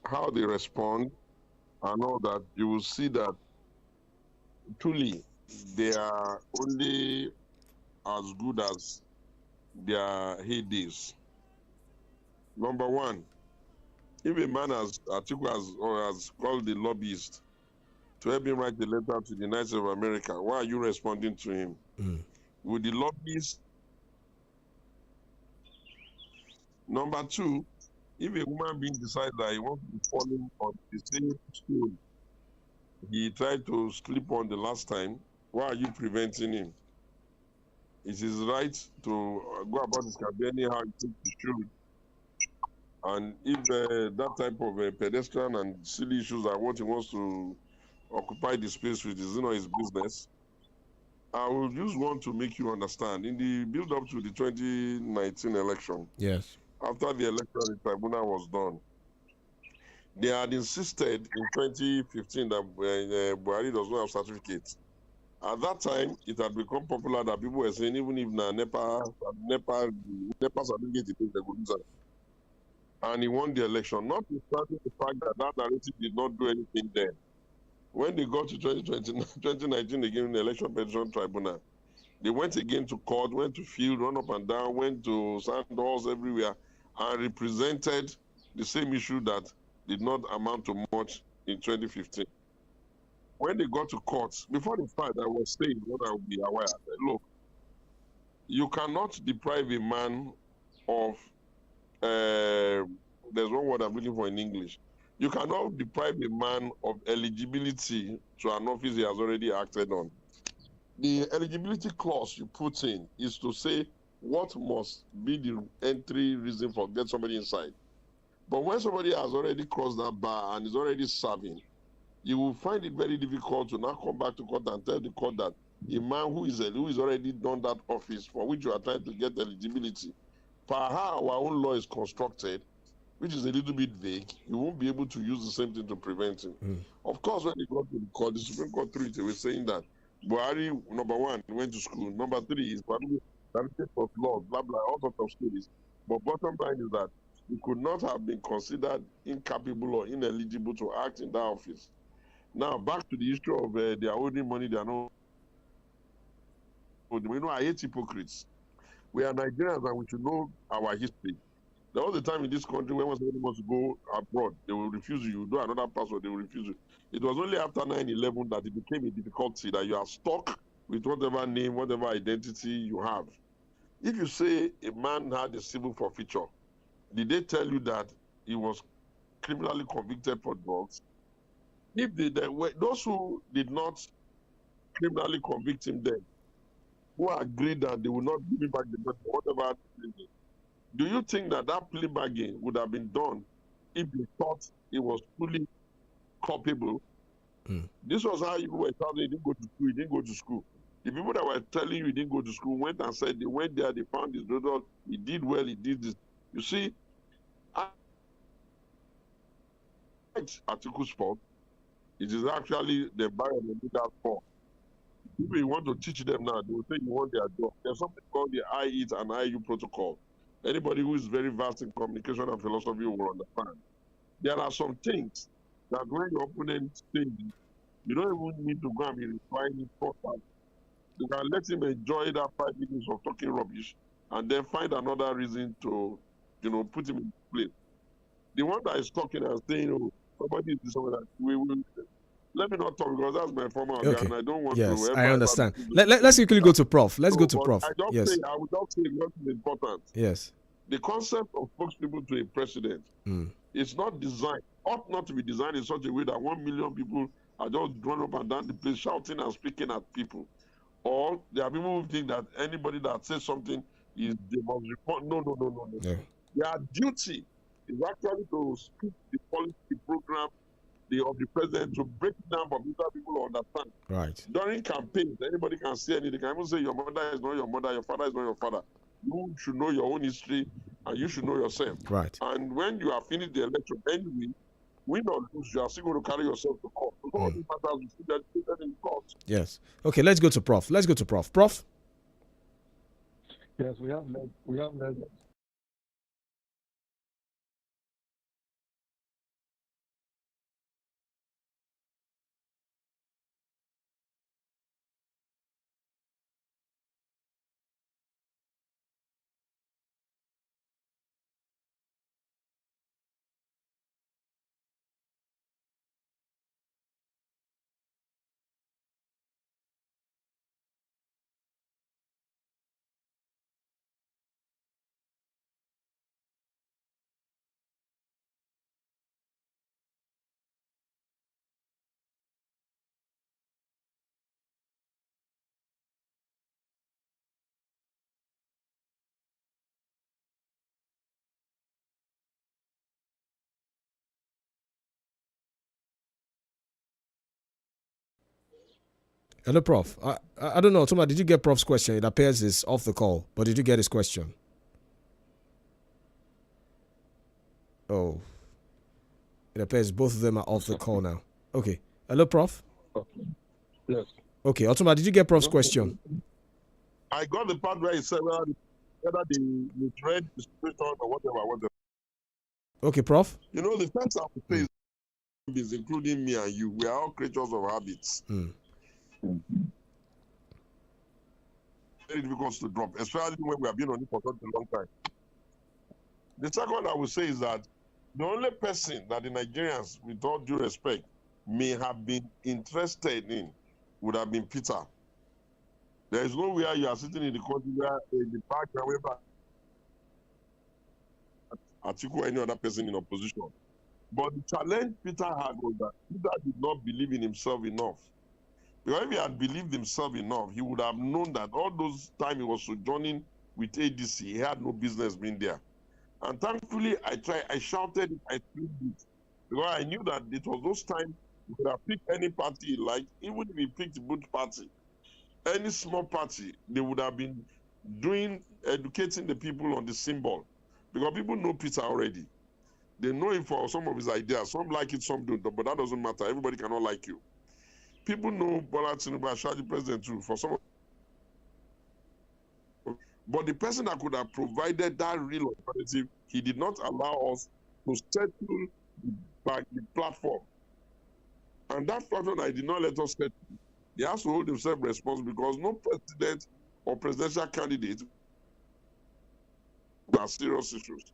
how they respond, and all that, you will see that truly they are only as good as their heydays. Number one, if a man as Atiku has called the lobbyist to help him write the letter to the United States of America, why are you responding to him? With the lobbyist? Number two, if a woman being decides that he wants to be falling on the same stool he tried to sleep on the last time, why are you preventing him? It's his right to go about his career anyhow he thinks he should. And if that type of pedestrian and silly issues are what he wants to occupy the space with, is his business. I will just want to make you understand. In the build-up to the 2019 election, yes, after the electoral tribunal was done, they had insisted in 2015 that Buhari does not have certificates. At that time, it had become popular that people were saying even if NEPA certificate is the good reason. And he won the election, notwithstanding the fact that that narrative did not do anything then. When they got to 2019 again in the Election Petition Tribunal, they went again to court, went to field, run up and down, went to sand halls everywhere, and represented the same issue that did not amount to much in 2015. When they got to court, before the fight, I was saying what I would be aware. I said, look, you cannot deprive a man of there's one word I'm looking for in English. You cannot deprive a man of eligibility to an office he has already acted on. The eligibility clause you put in is to say what must be the entry reason for get somebody inside. But when somebody has already crossed that bar and is already serving, you will find it very difficult to now come back to court and tell the court that a man who is already done that office for which you are trying to get eligibility, per how our own law is constructed, which is a little bit vague, you won't be able to use the same thing to prevent him. Of course, when they got to the court, the Supreme Court threw it away, saying that Buhari, number one, went to school. Number three is probably of law, blah, blah, all sorts of studies. But bottom line is that he could not have been considered incapable or ineligible to act in that office. Now, back to the issue of they are holding money, they are not. You know, I hate hypocrites. We are Nigerians and we should know our history. There was a time in this country when somebody wants to go abroad, they will refuse you. You do another passport, they will refuse you. It was only after 9/11 that it became a difficulty that you are stuck with whatever name, whatever identity you have. If you say a man had a civil forfeiture, did they tell you that he was criminally convicted for drugs? If those who did not criminally convict him then, who agreed that they will not give him back the money, whatever, do you think that that plea bargain would have been done if they thought he was fully culpable? This was how you were telling he didn't go to school, he didn't go to school. The people that were telling you he didn't go to school went and said they went there, they found his result, he did well, he did this. You see, Article's fault. It is actually the environment that fault. People you want to teach them now, they will say you want their job. There's something called the INT'L and IU protocol. Anybody who is very vast in communication and philosophy will understand. There are some things that when your opponent says, you don't even need to go and be replying it properly. You can let him enjoy that 5 minutes of talking rubbish and then find another reason to, put him in place. The one that is talking and saying, oh, somebody is this, somebody that let me not talk because that's my former okay. and I don't want yes, to. I understand. Let's quickly go to Prof. Let's go to Prof. I would just say what is important. Yes. The concept of spokespeople to a president is not designed, ought not to be designed in such a way that 1 million people are just drawn up and down the place shouting and speaking at people. Or there are people who think that anybody that says something is they must report. No. Yeah. Their duty is actually to speak the policy program of the president to break it down for people to understand. Right. During campaigns, anybody can say anything. They can even say your mother is not your mother, your father is not your father. You should know your own history and you should know yourself. Right. And when you have finished the election, anyway, win or lose, you are still going to carry yourself to court. So all these matters will still get treated in court. Yes. Okay, let's go to Prof. Prof? Yes, we have less. Hello, Prof. I don't know. Toma, did you get Prof's question? It appears it's off the call, but did you get his question? Oh. It appears both of them are off the call now. Okay. Hello, Prof. Yes. Okay. Otoma, did you get Prof's question? I got the part where he said whether the trade is or whatever. Okay, Prof. The first I would say is including me and you. We are all creatures of habits. Very difficult to drop, especially when we have been on it for such a long time. The second I would say is that the only person that the Nigerians, with all due respect, may have been interested in would have been Peter. There is nowhere you are sitting in the country where the background where Atiku or any other person in opposition. But the challenge Peter had was that Peter did not believe in himself enough. Because if he had believed himself enough, he would have known that all those time he was sojourning with ADC. He had no business being there. And thankfully, I shouted, I screamed it. Because I knew that it was those times he could have picked any party, like even if he picked both party, any small party, they would have been educating the people on the symbol. Because people know Peter already. They know him for some of his ideas. Some like it, some don't, but that doesn't matter. Everybody cannot like you. People know Bola Tinubu as Shadi president too, for some of. But the person that could have provided that real alternative, he did not allow us to settle the platform. And that platform I did not let us settle. He has to hold himself responsible because no president or presidential candidate are serious issues.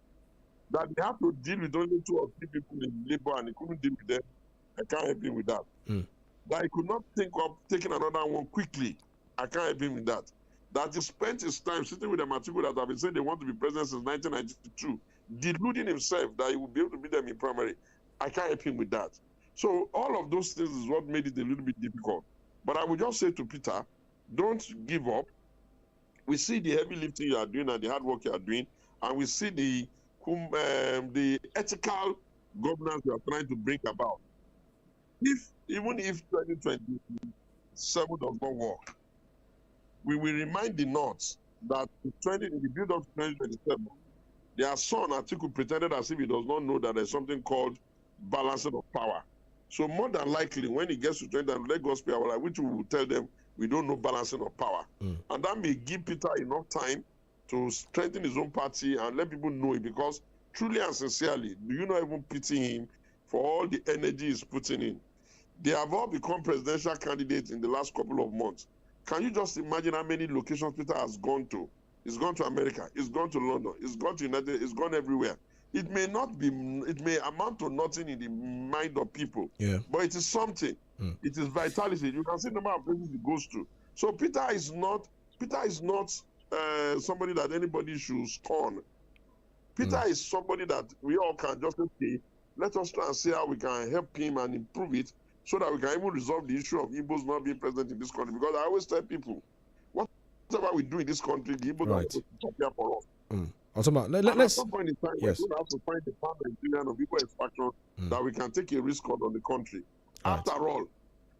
That they have to deal with only 2 or 3 people in labor and he couldn't deal with them. I can't help him with that. That he could not think of taking another one quickly. I can't help him with that. That he spent his time sitting with the Matiku that have been saying they want to be president since 1992, deluding himself that he would be able to beat them in primary. I can't help him with that. So all of those things is what made it a little bit difficult. But I would just say to Peter, don't give up. We see the heavy lifting you are doing and the hard work you are doing, and we see the ethical governance you are trying to bring about. Even if 2027 does not work, we will remind the North that in the build-up to 2027, their son Atiku pretended as if he does not know that there's something called balancing of power. So more than likely, when he gets to 20, let God speak our life, which we will tell them we don't know balancing of power. And that may give Peter enough time to strengthen his own party and let people know it, because truly and sincerely, do you not even pity him for all the energy he's putting in? They have all become presidential candidates in the last couple of months. Can you just imagine how many locations Peter has gone to? He's gone to America, he's gone to London, he's gone to United, he's gone everywhere. It may amount to nothing in the mind of people, but it is something. It is vitality. You can see the number of places he goes to. So Peter is not somebody that anybody should scorn. Peter is somebody that we all can just say, let us try and see how we can help him and improve it so that we can even resolve the issue of Igbos not being present in this country. Because I always tell people, whatever we do in this country, the Igbos are supposed to here for us. At some point in time, we have to find the power and of people extraction that we can take a risk on the country. After all,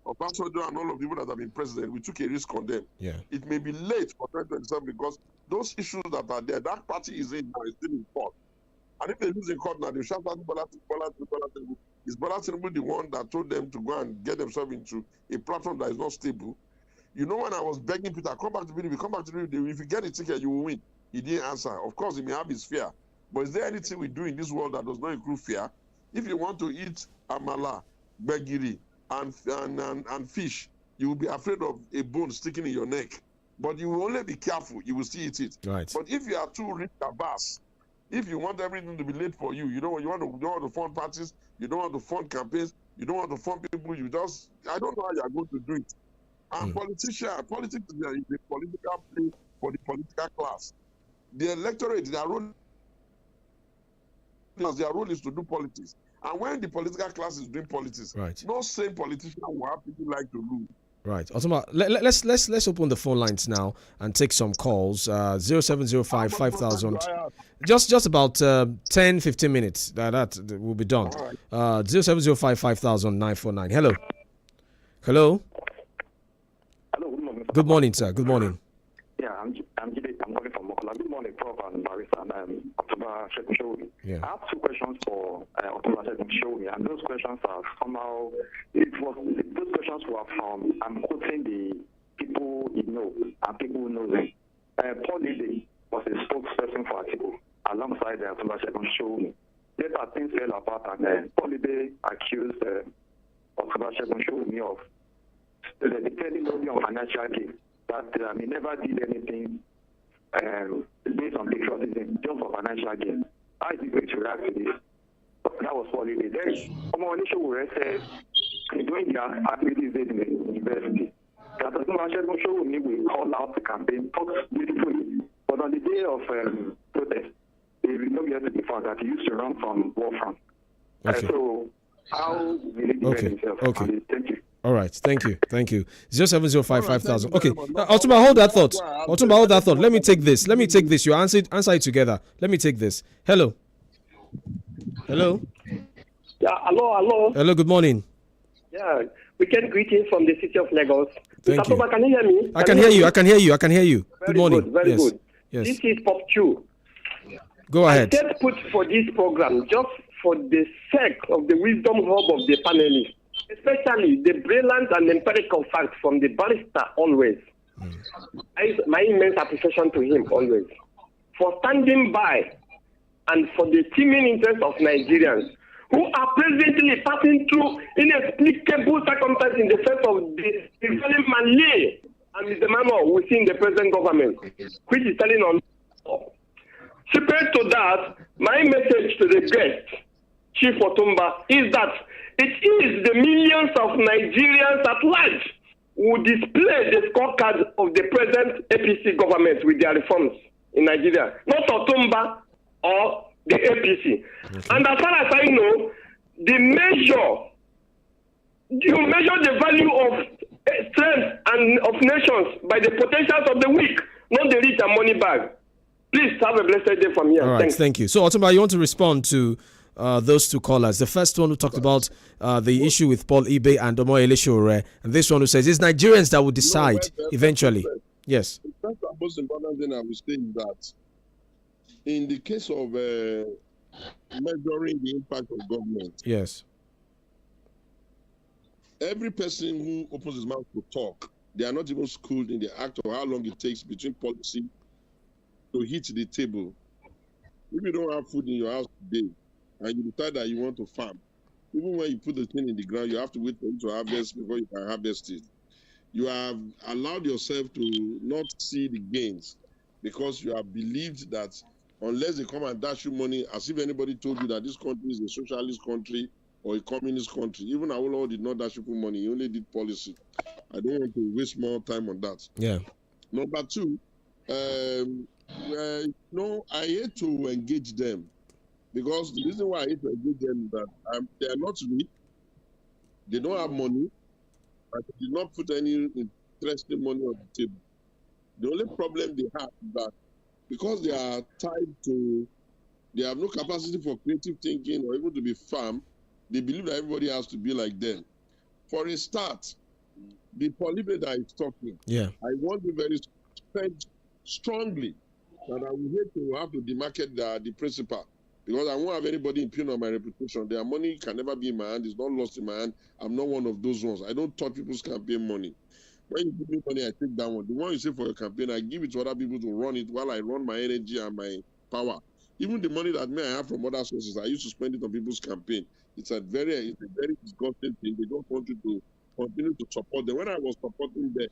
Obasanjo and all of the people that have been president, we took a risk on them. It may be late for 2027 because those issues that are there, that party is in now, is still in court. And if they lose in court now, they shout out Bola Tinubu. Is Bola Tinubu the one that told them to go and get themselves into a platform that is not stable? You know, when I was begging Peter, come back to PDP, if you get a ticket, you will win. He didn't answer. Of course, he may have his fear. But is there anything we do in this world that does not include fear? If you want to eat amala, begiri, and fish, you will be afraid of a bone sticking in your neck. But you will only be careful. You will still eat it. Right. But if you are too rich abass, if you want everything to be late for you, you don't want to fund parties, you don't want to fund campaigns, you don't want to fund people, I don't know how you are going to do it. And politics is a political play for the political class. The electorate, their role is to do politics. And when the political class is doing politics, no same politician will have people like to lose. Right. Otoma, let's open the phone lines now and take some calls. 0705 5000. Just about 10-15 minutes. That will be done. 0705 5000 949. Hello. Hello. Good morning. Good morning, sir. Good morning. Yeah, I'm calling from Mokola. Good morning, Prof. and Barrister and October Shegun. I have 2 questions for October Shegun, and those questions are somehow those questions were from I'm quoting the people you know and people who know them. Paul Lide was a spokesperson for Atiku alongside October Shegun. Later things fell apart and Paul Lide accused October Shegun of depending only on financial gain. That he never did anything based on patriotism, just for financial gain. How is he going to react to this? That was what he did. Then, someone said, doing their activities in the university, that will call out the campaign, talk beautifully. But on the day of protest, they will not be able to be found that he used to run from war front. So, how will he defend himself? Okay. Thank you. All right, thank you. 07055,000. Okay, Otumba, hold that thought. Let me take this. You answer it together. Let me take this. Hello. Yeah, hello. Hello, good morning. Yeah, weekend greetings from the city of Lagos. Thank Mr. Toba, can you hear me? I can hear you. Good morning. Very good. Yes. This is Pop Chu. Go ahead. I said put for this program just for the sake of the wisdom hub of the panelists, especially the brilliant and empirical facts from the barrister always. My immense appreciation to him always for standing by and for the teeming interest of Nigerians who are presently passing through inexplicable circumstances in the face of the prevailing Malay and the manner within the present government, which is telling on. Separate to that, my message to the guest, Chief Otumba, is that it is the millions of Nigerians at large who display the scorecard of the present APC government with their reforms in Nigeria, not Otumba or the APC. Okay. And as far as I know, you measure the value of strength and of nations by the potentials of the weak, not the rich and money bag. Please have a blessed day from here. All right, Thanks. Thank you. So, Otumba, you want to respond to those two callers? The first one who talked about the issue with Paul Ibe and Omoyele Sowore, and this one who says it's Nigerians that will decide eventually. Yes. The first and most important thing I will say is that in the case of measuring the impact of government, yes, every person who opens his mouth to talk, they are not even schooled in the act of how long it takes between policy to hit the table. If you don't have food in your house today and you decide that you want to farm, even when you put the thing in the ground, you have to wait for it to harvest before you can harvest it. You have allowed yourself to not see the gains because you have believed that unless they come and dash you money, as if anybody told you that this country is a socialist country or a communist country. Even Awolowo did not dash people money, he only did policy. I don't want to waste more time on that. Yeah. Number two, no, I hate to engage them because the reason why I hate to engage them is that they are not rich, they don't have money, but they did not put any interesting money on the table. The only problem they have is that because they are tied to, they have no capacity for creative thinking or even to be firm, they believe that everybody has to be like them. For a start, the Polibe that is talking, I want to very strongly that I will hate to have to demarcate the principal because I won't have anybody impugn on my reputation. Their money can never be in my hand. It's not lost in my hand. I'm not one of those ones. I don't touch people's campaign money. When you give me money, I take that one. The one you say for your campaign, I give it to other people to run it while I run my energy and my power. Even the money that I have from other sources, I used to spend it on people's campaign. It's a very disgusting thing. They don't want you to continue to support them. When I was supporting them,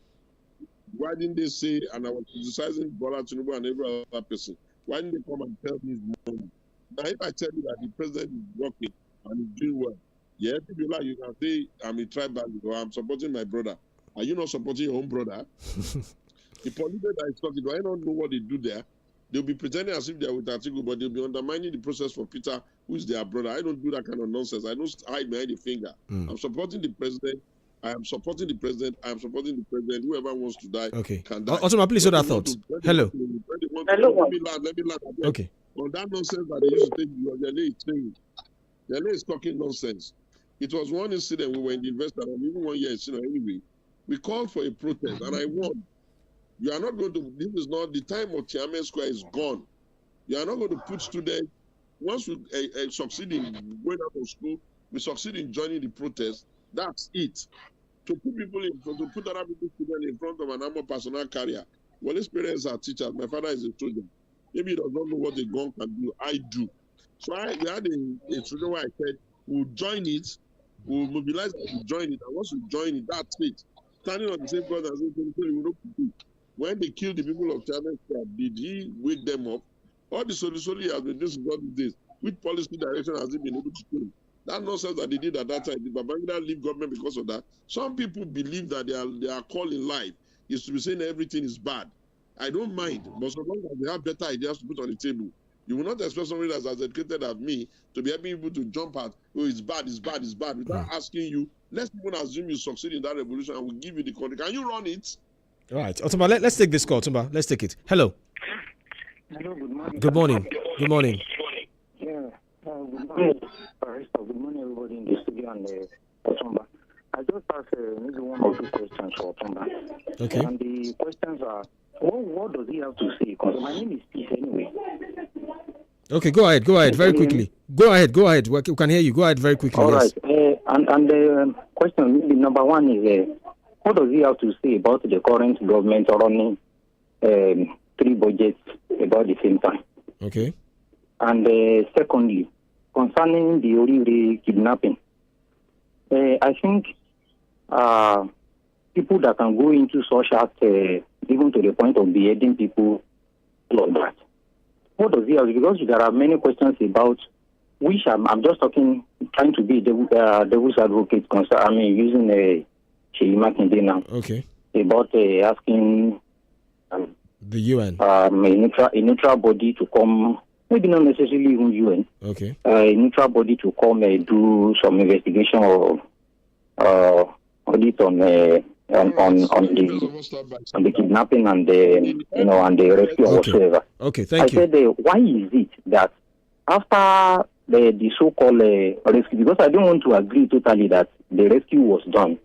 why didn't they say, and I was criticizing Bola Tinubu and every other person, why didn't they come and tell me money? Now, if I tell you that the president is working and is doing well, if you like, you can say I'm a tribalist or I'm supporting my brother. Are you not supporting your own brother? The politician that is talking, do I not know what they do there? They'll be pretending as if they're with Atiku, but they'll be undermining the process for Peter, who is their brother. I don't do that kind of nonsense. I don't hide behind the finger. I'm supporting the president. I am supporting the president. I am supporting the president. Whoever wants to die can die. Otumba, please hold that thought. Hello. Let me land. Okay. On that nonsense that they used to take, Yele is saying. Yele is talking nonsense. It was one incident we were in the investor, and even 1 year, anyway. We called for a protest, and I won. You are not going to, this is not, the time of Tiananmen Square is gone. You are not going to put students, once we succeed in going out of school, we succeed in joining the protest, that's it. To put people in, to put other people's students in front of an armored personnel carrier. Well, his parents are teachers. My father is a soldier. Maybe he does not know what a gun can do. I do. So we had a children where I said, we'll join it, we'll mobilize to join it, and once we join it, that's it. Standing on the same ground as when they killed the people of China, did he wake them up? All the Solisoli has been doing since all these days. Which policy direction has he been able to change? That nonsense that they did at that time, did Babangida leave government because of that? Some people believe that their call in life is to be saying everything is bad. I don't mind, but so long as they have better ideas to put on the table, You will not expect somebody that's as educated as me to be able to jump at, oh, it's bad, without asking you. Let's even assume you succeed in that revolution and we'll give you the country. Can you run it? All right. Otumba, let's take this call. Otumba, let's take it. Hello. Hello, good morning. Good morning. Good morning. Yeah, good morning, Barrister. Good morning, everybody in the studio and Otumba. I just asked maybe one or two questions for Otumba. Okay. And the questions are, what does he have to say? Because my name is Peace anyway. Okay, go ahead, very quickly. Go ahead. We can hear you. Go ahead very quickly. All yes. right. And the question, maybe number one is, what does he have to say about the current government running 3 budgets about the same time? Okay. And secondly, concerning the Orire kidnapping, I think people that can go into such acts, even to the point of beheading people, like that. What does he have? Because there are many questions about which I'm just trying to be devil's advocate. Using 𝐂𝐈𝐒𝐿 now. Okay. About asking the UN, a neutral body to come, maybe not necessarily even UN. Okay. A neutral body to come do some investigation or audit on the kidnapping and the rescue or whatsoever. Okay, thank you. I said, why is it that after the so-called rescue, because I don't want to agree totally that the rescue was done.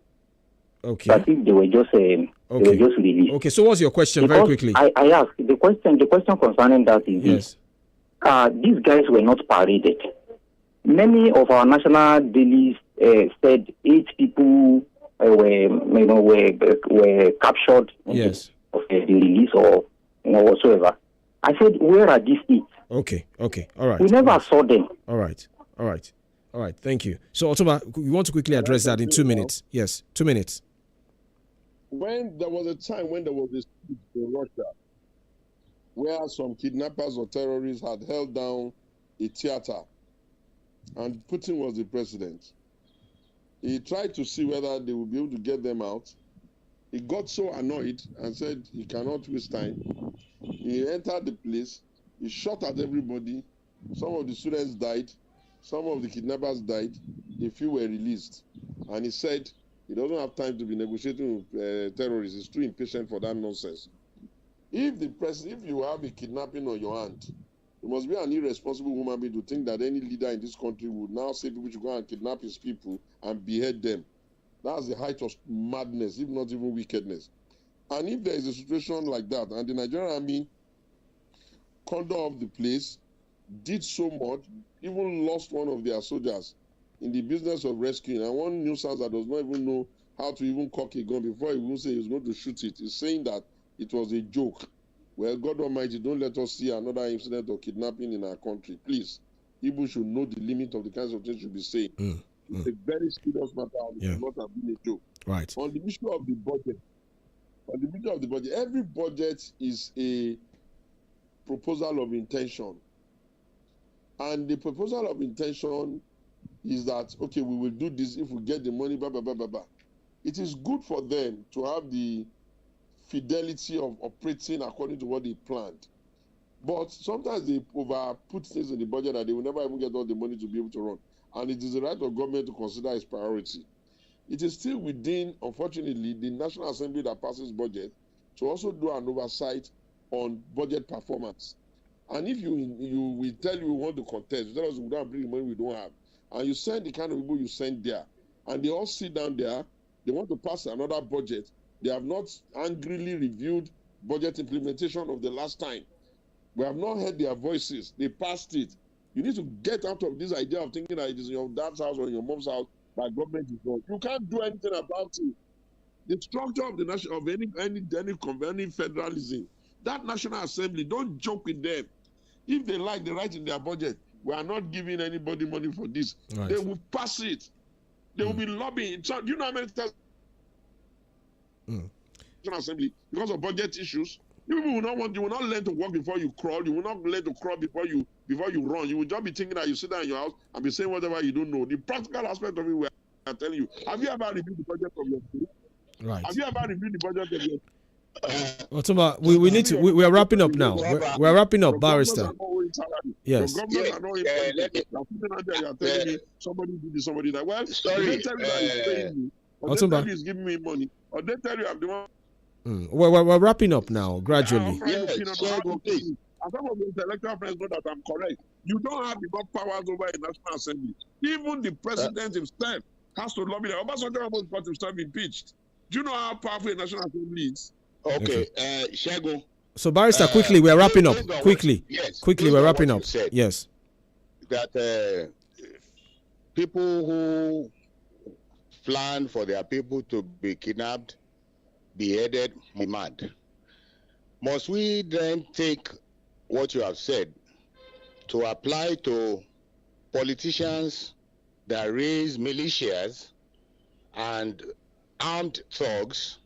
Okay. I think they were just released. Okay, so what's your question because very quickly? I asked the question concerning that is yes. These guys were not paraded. Many of our national dailies said 8 people were captured. Yes. Of the release or whatsoever. I said, where are these 8? Okay. All right. We never saw them. All right. Thank you. So, Otumba, we want to quickly address that in 2 minutes. Yes, 2 minutes. When there was a time when there was a speech in Russia where some kidnappers or terrorists had held down a theater and Putin was the president, he tried to see whether they would be able to get them out. He got so annoyed and said he cannot waste time. He entered the place, he shot at everybody. Some of the students died, some of the kidnappers died, a few were released. And he said he doesn't have time to be negotiating with terrorists. He's too impatient for that nonsense. If you have a kidnapping on your hand, you must be an irresponsible human being to think that any leader in this country would now say people should go and kidnap his people and behead them. That's the height of madness, if not even wickedness. And if there is a situation like that, and the Nigerian army cordoned off the place, did so much, even lost one of their soldiers in the business of rescuing, and one nuisance that does not even know how to even cock a gun before he will say he's going to shoot it, is saying that it was a joke. Well, God Almighty, don't let us see another incident of kidnapping in our country. Please, people should know the limit of the kinds of things you should be saying. It's a very serious matter, and it should not have been a joke. Right. On the issue of the budget, every budget is a proposal of intention. And the proposal of intention is that, okay, we will do this if we get the money, blah, blah, blah, blah, blah. It is good for them to have the fidelity of operating according to what they planned. But sometimes they put things in the budget that they will never even get all the money to be able to run. And it is the right of government to consider its priority. It is still within, unfortunately, the National Assembly that passes budget to also do an oversight on budget performance. And if we tell you we want to contest, you tell us we don't bring the money we don't have, and you send the kind of people you send there, and they all sit down there, they want to pass another budget, they have not angrily reviewed budget implementation of the last time. We have not heard their voices. They passed it. You need to get out of this idea of thinking that it is in your dad's house or in your mom's house that government is wrong. You can't do anything about it. The structure of the nation of any federalism, that National Assembly, don't joke with them. If they like, they write in their budget, we are not giving anybody money for this. Right. They will pass it. They will be lobbying. So, do you know how many times National Assembly, because of budget issues, you will not learn to walk before you crawl. You will not learn to crawl before you run. You will just be thinking that you sit down in your house and be saying whatever you don't know. The practical aspect of it, we are telling you. Have you ever reviewed the budget of your state? Right. Have you ever reviewed the budget of your Otumba, we need to. We are wrapping up now. We're wrapping up, Barrister. salary. Yes. Your government are not important. You are telling me somebody did this, somebody that. Well, sorry, they tell you that he's paying me, or they tell you he's giving me money, or they tell you I'm the one. We're wrapping up now, gradually. Yes, and some of the intellectual friends know that I'm correct. You don't have enough powers over a National Assembly. Even the president himself has to lobby. Obasanjo almost got himself impeached. Do you know how powerful a National Assembly is? Okay, Shagun. So, Barrister, quickly, we're wrapping up. Quickly, we're wrapping up. Yes. That people who plan for their people to be kidnapped, beheaded, be mad. Must we then take what you have said to apply to politicians that raise militias and armed thugs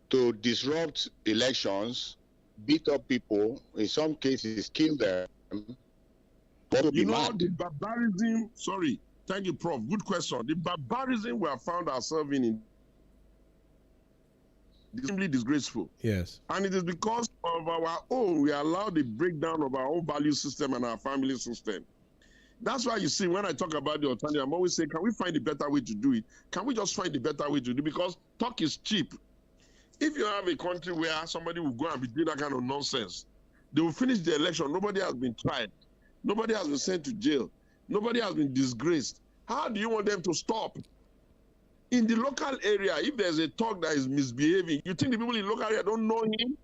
to disrupt elections, beat up people, in some cases kill them? You know, the barbarism, sorry, thank you, Prof. Good question. The barbarism we have found ourselves in is simply disgraceful. Yes. And it is because of our own, we allow the breakdown of our own value system and our family system. That's why you see, when I talk about the alternative, I'm always saying, can we find a better way to do it? Can we just find a better way to do it? Because talk is cheap. If you have a country where somebody will go and be doing that kind of nonsense, they will finish the election, nobody has been tried. Nobody has been sent to jail. Nobody has been disgraced. How do you want them to stop? In the local area, if there's a thug that is misbehaving, you think the people in the local area don't know him?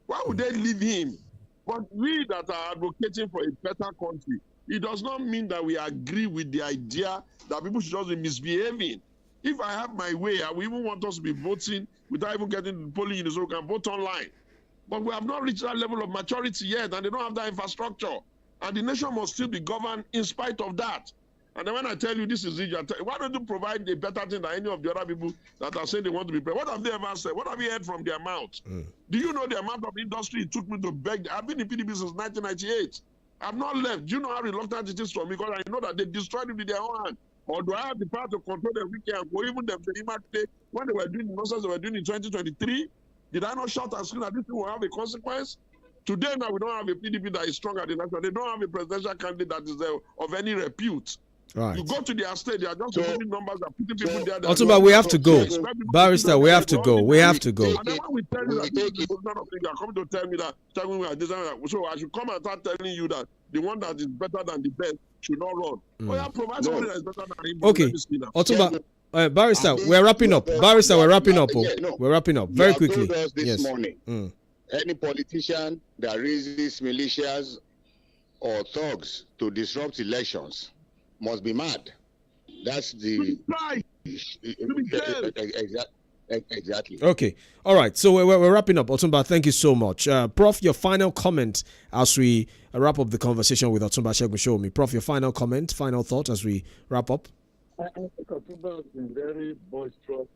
Why would they leave him? But we that are advocating for a better country, it does not mean that we agree with the idea that people should just be misbehaving. If I have my way, I will even want us to be voting without even getting the polling units so we can vote online. But we have not reached that level of maturity yet, and they don't have that infrastructure. And the nation must still be governed in spite of that. And then when I tell you this is it, why don't you provide a better thing than any of the other people that are saying they want to be president? What have they ever said? What have you heard from their mouth? Do you know the amount of industry it took me to beg? I've been in PDP since 1998. I've not left. Do you know how reluctant it is for me? Because I know that they destroyed it with their own hand. Or do I have the power to control them weekend? Or even them when they were doing the nonsense they were doing in 2023? Did I not shout and scream that this thing will have a consequence? Today now we don't have a PDP that is strong at the national. They don't have a presidential candidate that is of any repute. Right. You go to their state, they are just putting numbers and putting people there. Otunba, we have to go. Barrister, we have to go. We have to go. And then when we tell you that this position of things, you are coming to tell me that, so I should come and start telling you that the one that is better than the best should not run. Oh, yeah, provide somebody that is better than him. Okay. Otunba, Barrister, we're wrapping up. Barrister, we're wrapping up. We're wrapping up very quickly. Told us this morning, any politician that raises militias or thugs to disrupt elections must be mad. That's the exactly. Okay. All right. So we're wrapping up. Otunba, thank you so much. Prof, your final comment as we wrap up the conversation with Otunba Segun Shomi. Prof, your final comment, final thought as we wrap up. I think Otunba has been very boisterous.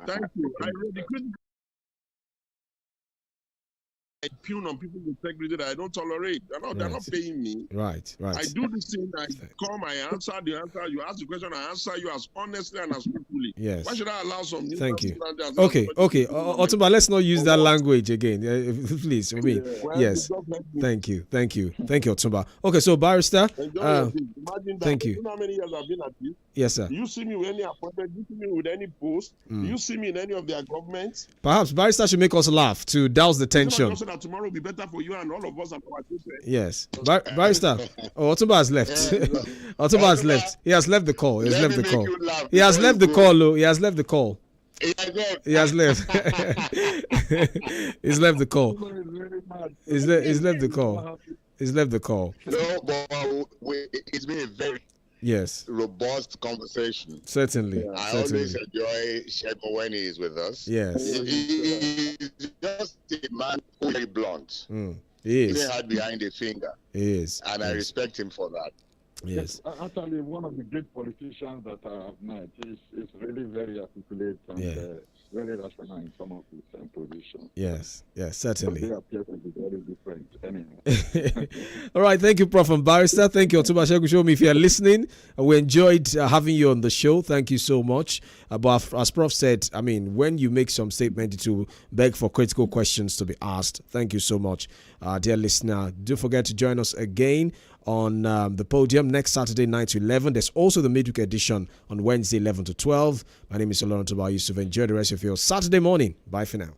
Thank you. I really couldn't impugn on people's integrity that I don't tolerate. They're not paying me. Right. I do this thing, I come, I answer the answer, you ask the question, I answer you as honestly and as truthfully. Yes. Why should I allow some? Thank you. Okay. Otunba, let's not use that language again. Please, for me. Yes. Thank you, Otunba. Okay, so Barrister, thank you. You know how many years I've been at this? Yes, sir. Do you see me with any appointment? Do you see me with any post? Do you see me in any of their governments? Perhaps Barrister should make us laugh to douse the tension. So that tomorrow will be better for you and all of us and our children. Yes. Barrister. Otunba has left. Otunba has left. He has left the call. He has left the call. He has left the call. He has left the call. He has left. He's left the call. He's left the call. He's left the call. No, but it's been a very robust conversation. Certainly. I certainly. always enjoy Shegun when he is with us. Yes. He's just a man who's very blunt. He is. He had behind a finger. He is. And I respect him for that. Yes. Actually, one of the great politicians that I have met is really very articulate and very rational in some of his positions. Yes, certainly. But they appear to be very different anyway. All right, thank you, Prof. and Barrister. Thank you, Otumba Shegun. If you're listening, we enjoyed having you on the show. Thank you so much. But as Prof said, I mean, when you make some statement to beg for critical questions to be asked, thank you so much, dear listener. Don't forget to join us again on the podium next Saturday 9 to 11. There's also the midweek edition on Wednesday 11 to 12. My name is OLORUNTOBA YUSUF. Enjoy the rest of your Saturday morning. Bye for now.